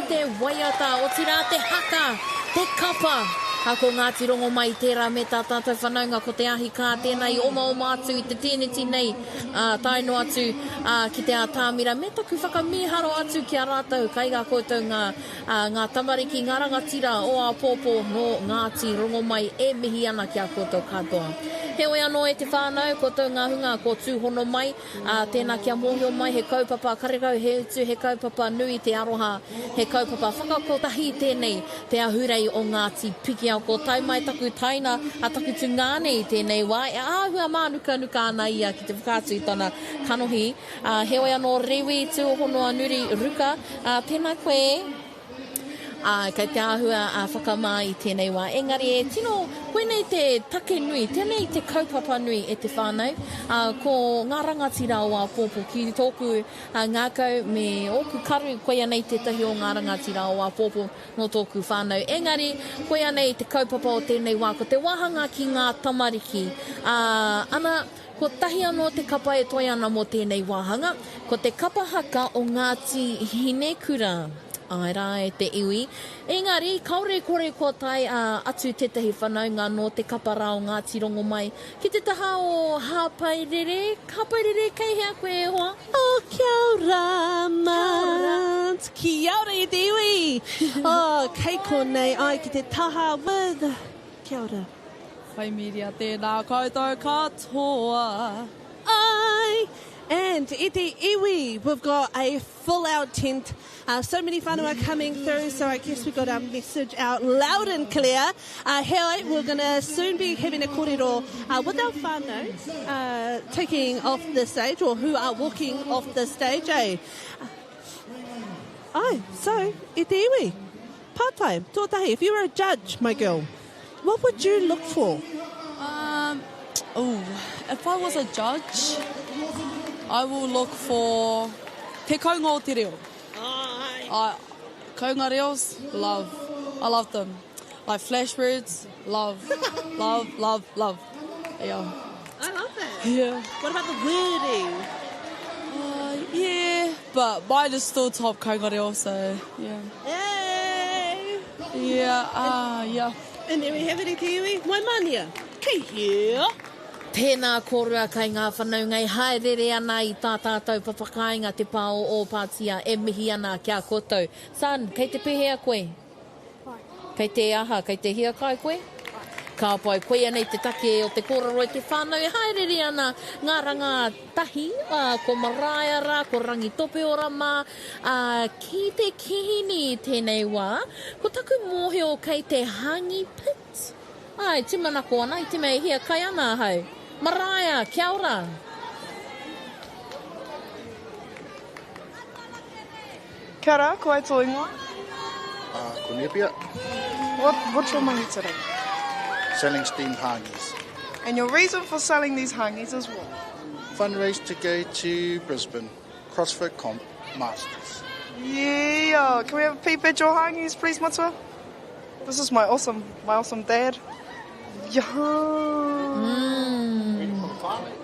te waiata, o tira te haka, te kapa. Ako Ngāti Rongo mai tērā me tā tātou whanaunga ko te ahi kā tēnei oma atu i te tēneti nei taino atu ki te ātāmira me taku whakamiharo atu ki a rātou kai ngā koutou ngā tamariki, ngā rangatira o a pōpō no Ngāti Rongo mai e mihi ana ki a koutou katoa. He oe anō e te whānau, koutou ngā hunga ko tūhono mai, tēnā kia mōhio mai, he kaupapa karekau, he utu, he kaupapa nui te aroha, he kaupapa whakakotahi tēnei, te ahurei o Ngāti Piki au ko tai mai taku taina, a taku tu ngāne i tēnei wā, e āhua mānuka ana ia ki te whakātu i tana kanohi. He oe anō rewi tūhono a Nuri Ruka, tēnā koe, kei te āhua whakamā i tēnei wā. Engari e tino, koenei te take nui, tēnei te kaupapa nui e te whānau, ko ngā rangatira o a pōpō ki tōku ngākau me oku karu koe anei te tahi o ngā rangatira o a pōpō no tōku whānau. Engari, koe anei te kaupapa o tēnei wā, ko te wahanga ki ngā tamariki. Ana, ko tahi anō te kapa e toi ana mo tēnei wāhanga, ko te kapa haka o Ngāti Hinekura. Aira e te iwi. Engari, kaore kore ko tai atu tētahi whanaunga no te kapara o Ngāti Rongo mai. Ki te taha o Hāpairere, kei hea koe e hoa? Kia ora, mans. Kia ora i te iwi. Kei konei ai ki te taha with. Kia ora. Whai miria tēnā koutou katoa. And i te iwi, we've got a full-out tent. So many whanau are coming through, so I guess we got our message out loud and clear. Here, we're going to soon be having a kōrero with our whanau taking off the stage, or who are walking off the stage, eh? So, i te iwi, part-time, tōtahi, if you were a judge, my girl, what would you look for? If I was a judge, I will look for te kaunga o te reo. Kaunga reos, love. I love them. Like flashbirds, love. love. Yeah. I love that. Yeah. What about the wording? Yeah, but mine is still top kaunga reo, so yeah. Yay! Yeah, And then we have it in Kiwi. Waimania. Kei hea. Tēnā kōrua kai ngā whanaunga i haerere ana i tā tātou papakainga te pāo o Pātia e mihi ana kia koutou. San, kei te pehea koe? Kei te aha, kei te hia kai koe? Ka pai koe anei te take o te kōrero i te whānau i haerere ana ngā ranga tahi, ko maraia rā, ko rangi tope o rama, ki te kihini tēnei wā, ko taku mōheo kei te hangi pit. Ai, timana ko ana, i te mei hia kai ana hau. Maraia, kia ora. Kia ora, ko ai tō ingoa. Ko Nepia. What's your mahi today? Selling steamed hangis. And your reason for selling these hangis is what? Fundraise to go to Brisbane. CrossFit Comp Masters. Yeah. Can we have a peep at your hangis, please, Matua? This is my awesome dad.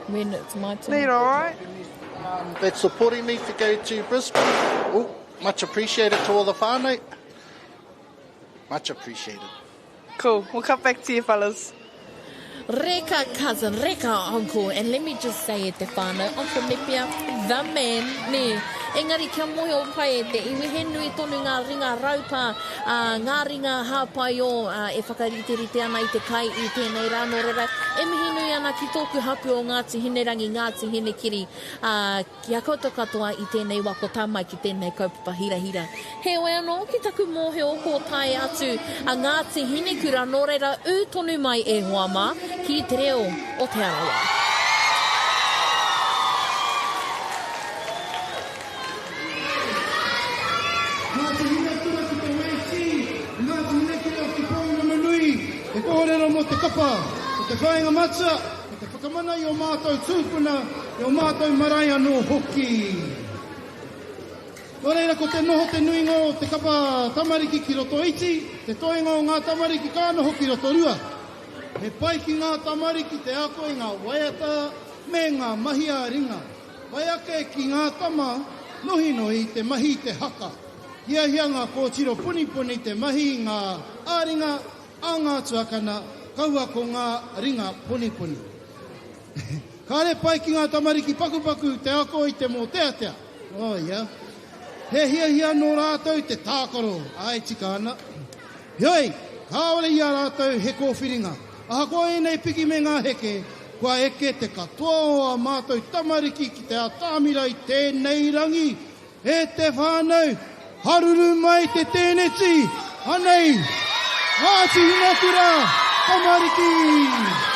When it's my turn. Neat, all right? That's supporting me to go to Brisbane. Oh, much appreciated to all the whānau. Much appreciated. Cool. We'll cut back to you, fellas. Reka cousin, reka uncle, and let me just say it te whānau, Uncle Nepia, the man, ne. Engari kia mohi o pai e te iwi he nui tonu ngā ringa raupa, ngā ringa hāpai o e whakariterite ana i te kai i tēnei rā no reira. E mihi nui ana ki tōku hapu o Ngāti Hinerangi, Ngāti Hinekiri, kia koutou katoa i tēnei wako tāmai ki tēnei kaupapa hira. He oe anō, ki taku mōhe o ko tai atu a Ngāti Hinekura no reira u tonu mai e hoa mā ki te reo o te arawa. E kōrero mo te kapa, o te whaenga matcha, o te whakamana i o mātou tūpuna, i o mātou maraia no hoki. Nō reira ko te noho te nuinga o te kapa tamariki ki roto iti, te toenga o ngā tamariki ka noho ki roto rua. He pai ki ngā tamariki te ako i ngā waiata me ngā mahi a ringa. Waiake ki ngā tama, nohi te mahi te haka. hia ngā kōtiro puni te mahi ngā āringa a ngā tuakana kaua ko ngā ringa puni. Ka re pai ki ngā tamariki paku te ako i te mō tea. Oh, ia. He hia no rātou te tākaro. Ai, tika ana. Hioi, kāore ia rātou he kōwhiringa. Aha koe nei piki me ngā heke, kua eke te katoa o a mātou tamariki ki te atāmira i tēnei rangi. E te whānau, haruru mai te tēneti. Anei, Ngāti Hinakura, tamariki.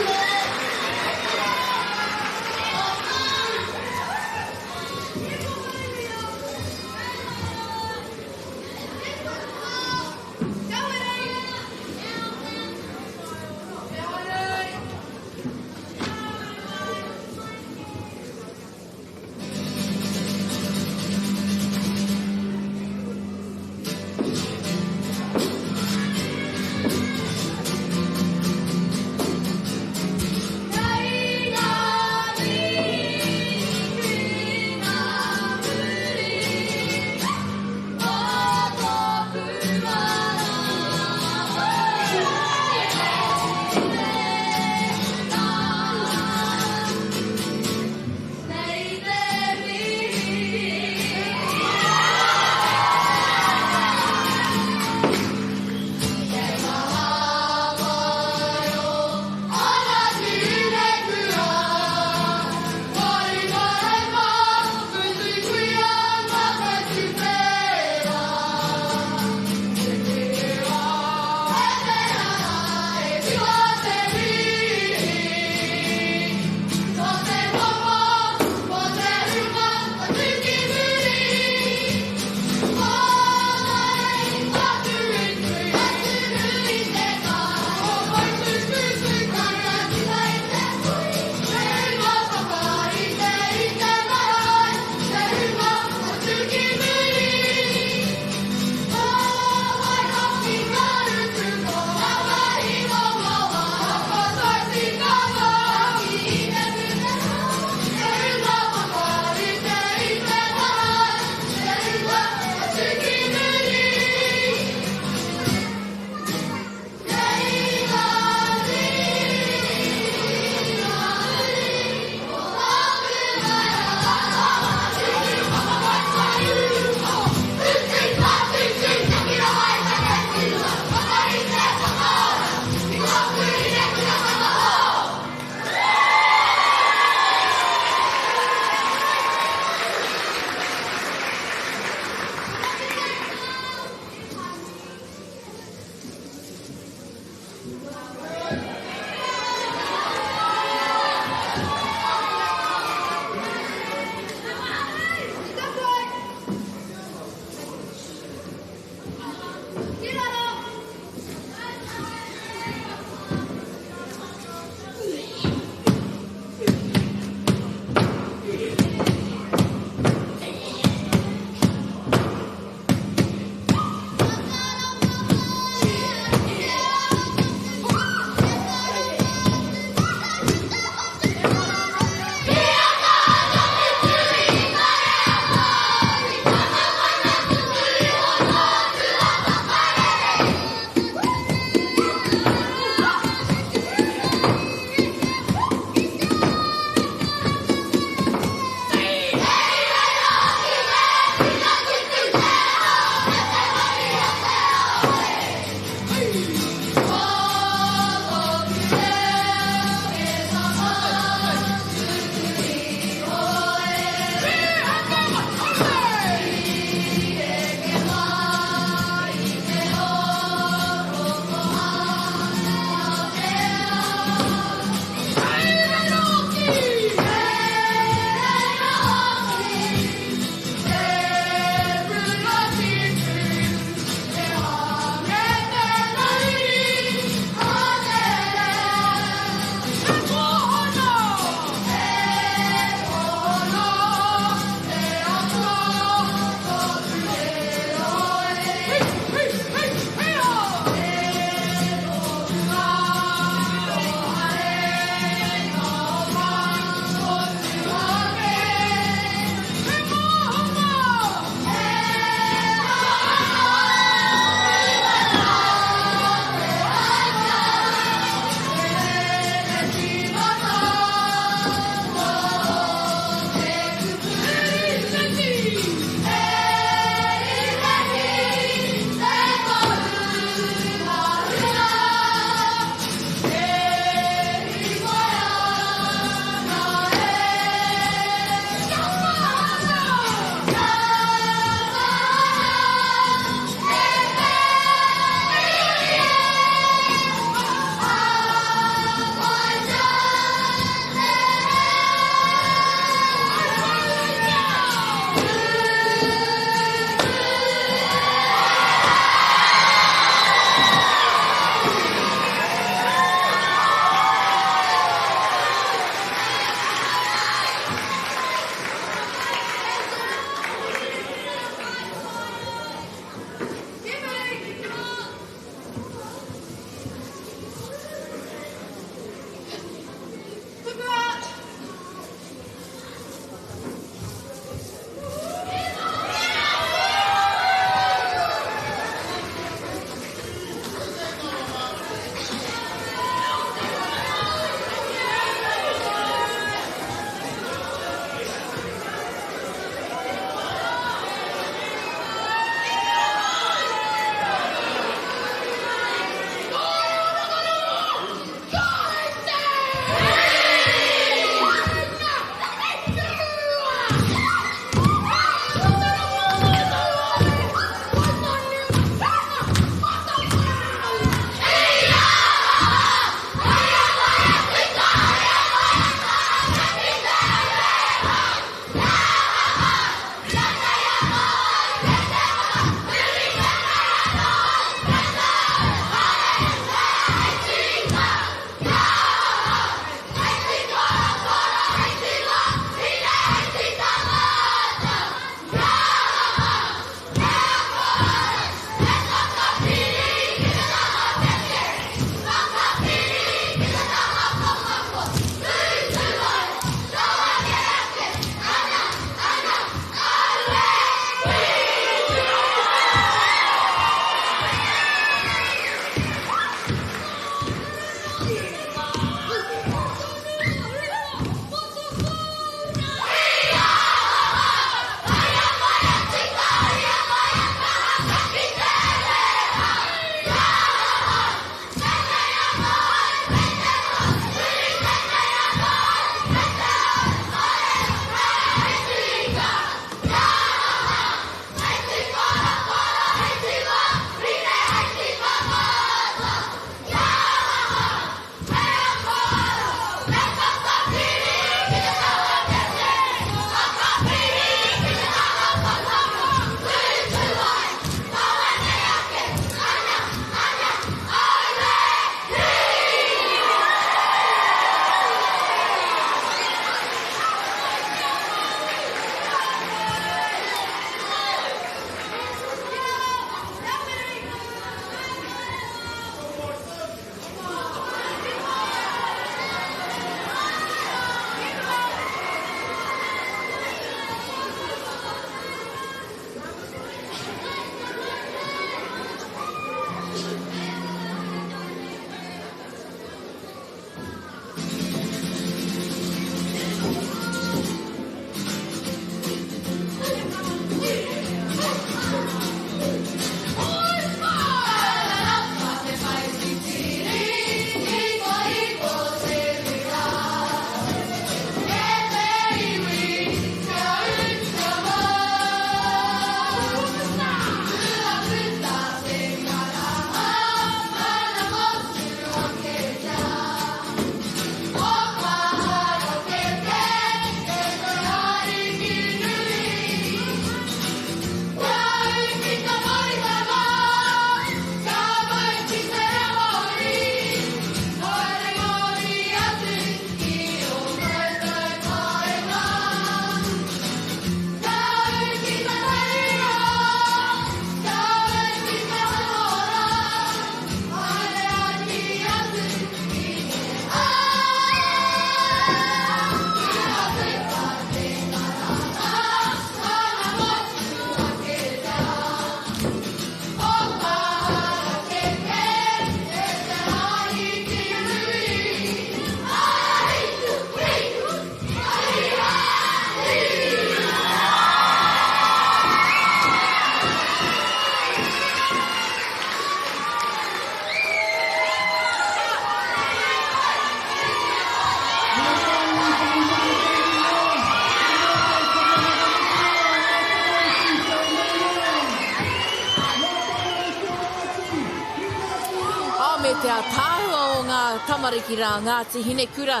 tamariki rā Ngāti Hinekura.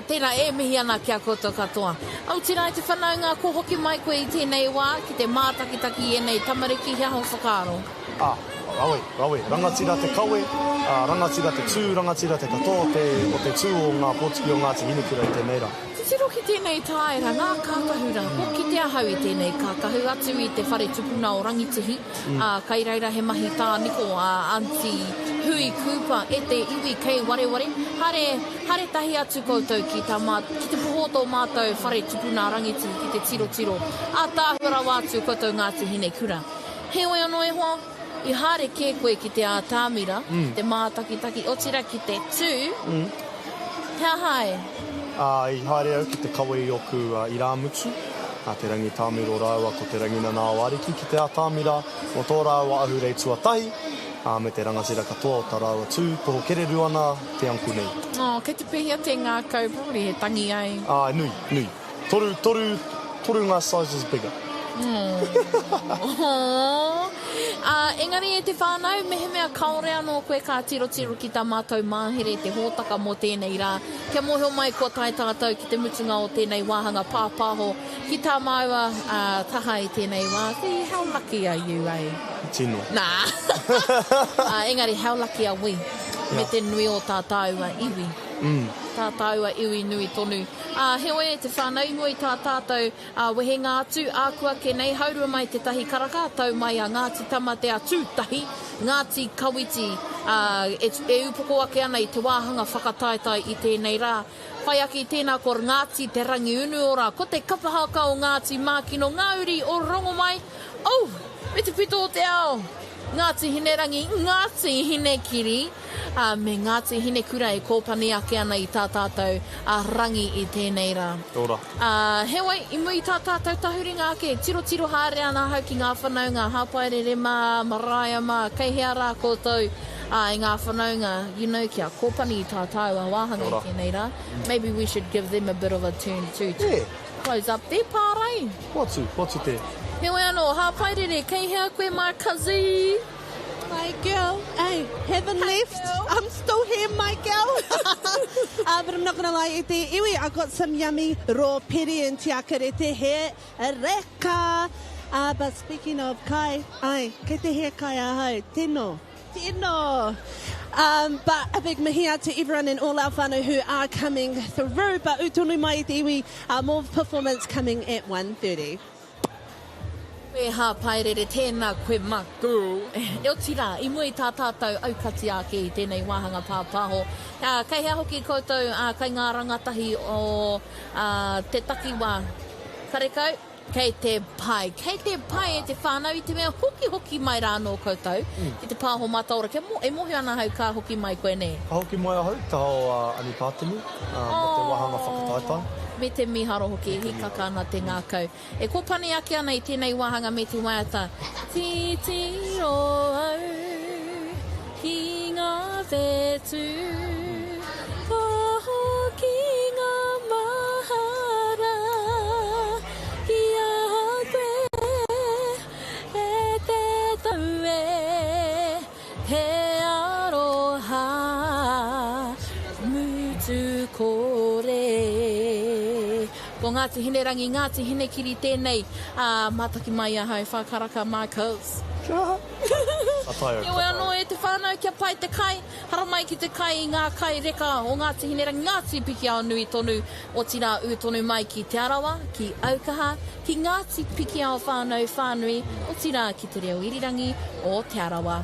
Tēnā e mihi ana kia koutou katoa. Au tira e te whanaunga ko hoki mai koe I tēnei wā ki te mātakitaki e nei tamariki hea ho whakaro. Rawe, rangatira te kawe, rangatira te tū, rangatira te katoa o te tū o ngā pōtiki o Ngāti Hinekura I tēnei rā. Te tiro ki tēnei tāera, ngā kākahura, hoki te ahau I tēnei kākahu atu I te whare tupuna o Rangitihi, kai reira he mahi tāniko a Aunty Hui Cooper e te iwi kei wareware, hare tahi atu koutou ki te pohoto mātou whare tupuna Rangitihi ki te tiro, a tāhura wātu koutou Ngāti Hinekura. Heoi anō e hoa, I hare kē koe ki te ātāmira, te mātakitaki, o tira ki te tū, hea hai? I haere au ki te kawe I oku I Rāmutu, te rangi tāmiro rāua ko te rangi nana o ariki ki te ātāmira, o tō rāua ahu rei tuatahi, me te rangatira katoa o tā rāua tū, toho kereru ana te anku nei. Kei te pehia te ngā kau, probably he tangi ai. Nui. Toru ngā sizes bigger. Engari e te whānau, mehe mea kaore anō koe kā tiro ki tā mātou māhere te hōtaka mō tēnei rā. Kia mōhio mai ko tai tātou ki te mutunga o tēnei wāhanga pāpāho, ki tā maua taha I tēnei wā. How lucky are you, eh? Tino. Nā. Engari, how lucky are we? Me te nui o tā tāua iwi. Tā tāua iwi nui tonu. Heoi e te whānau ngoi tā tātou wehenga atu, ākua ke nei haurua mai te tahi karaka, tau mai a Ngāti Tamate a tūtahi, Ngāti Kawiti, e upoko ake ana I te wāhanga whakataetai I tēnei rā. Whai aki tēnā kor Ngāti te rangi unu ora, ko te kapahaka o Ngāti Mākino, Ngāuri o Rongomai, me te pito o te ao. Ngāti Hinerangi, Ngāti Hinekiri, me Ngāti Hinekura e kōpani ake ana I tā tātou rangi I tēnei rā. Ora. Heoi, I mui tā tātou tahuringa ake, tiro haere ana hau ki ngā whanaunga, Hapaerere mā, Maraia mā, kei hea rā koutou, I ngā whanaunga, kia kōpani I tā tāua wāhanga I tēnei rā. Maybe we should give them a bit of a turn too. Yeah. Close up there, pārai. What's te? Heoi anō, Hapaerere, kei hea koe my kazi. My girl, hey, haven't left. Girl. I'm still here, my girl. But I'm not going to lie, I te iwi, I got some yummy raw peri and tiakarete here, reka. But speaking of kai, kei te hea kai ahau, tino. But a big mahia to everyone and all our whānau who are coming through. But utonu mai I te iwi, more performance coming at 1:30. E Hapaerere, tēnā koe maku. Eo tira, I mui tā tātou aukati ake I tēnei wāhanga pāpāho. Kei hea hoki koutou, kai ngā rangatahi o te takiwā. Karekau, kei te pai. Kei te pai e te whānau I te mea hoki mai rāno koutou. I te pāho mātaora. E mohi ana hau ka hoki mai koe ne? Ka hoki mai ahau, tā o Ani Pātini, mo te wāhanga whakataetai. Me te miharo hoki, hikaka ana te ngākau. E kōpani ake ana I tēnei wāhanga me te waiata. Titiro au, ki ngā whetu, kaho ki ngā mahara, ki a koe, e te tau e, te aroha, mutu kore. Ko Ngāti Hinerangi, Ngāti Hinekiri tēnei, mātaki mai ahau, whakaraka Marcos. Heoi anō e te whānau kia pai te kai, hara mai ki te kai I ngā kai reka o Ngāti Hinerangi, Ngāti Piki ao nui tonu, o tira tonu mai ki Te Arawa, ki Aukaha, ki Ngāti Piki ao whānau whānui, o tira ki Te Reo Irirangi o Te Arawa.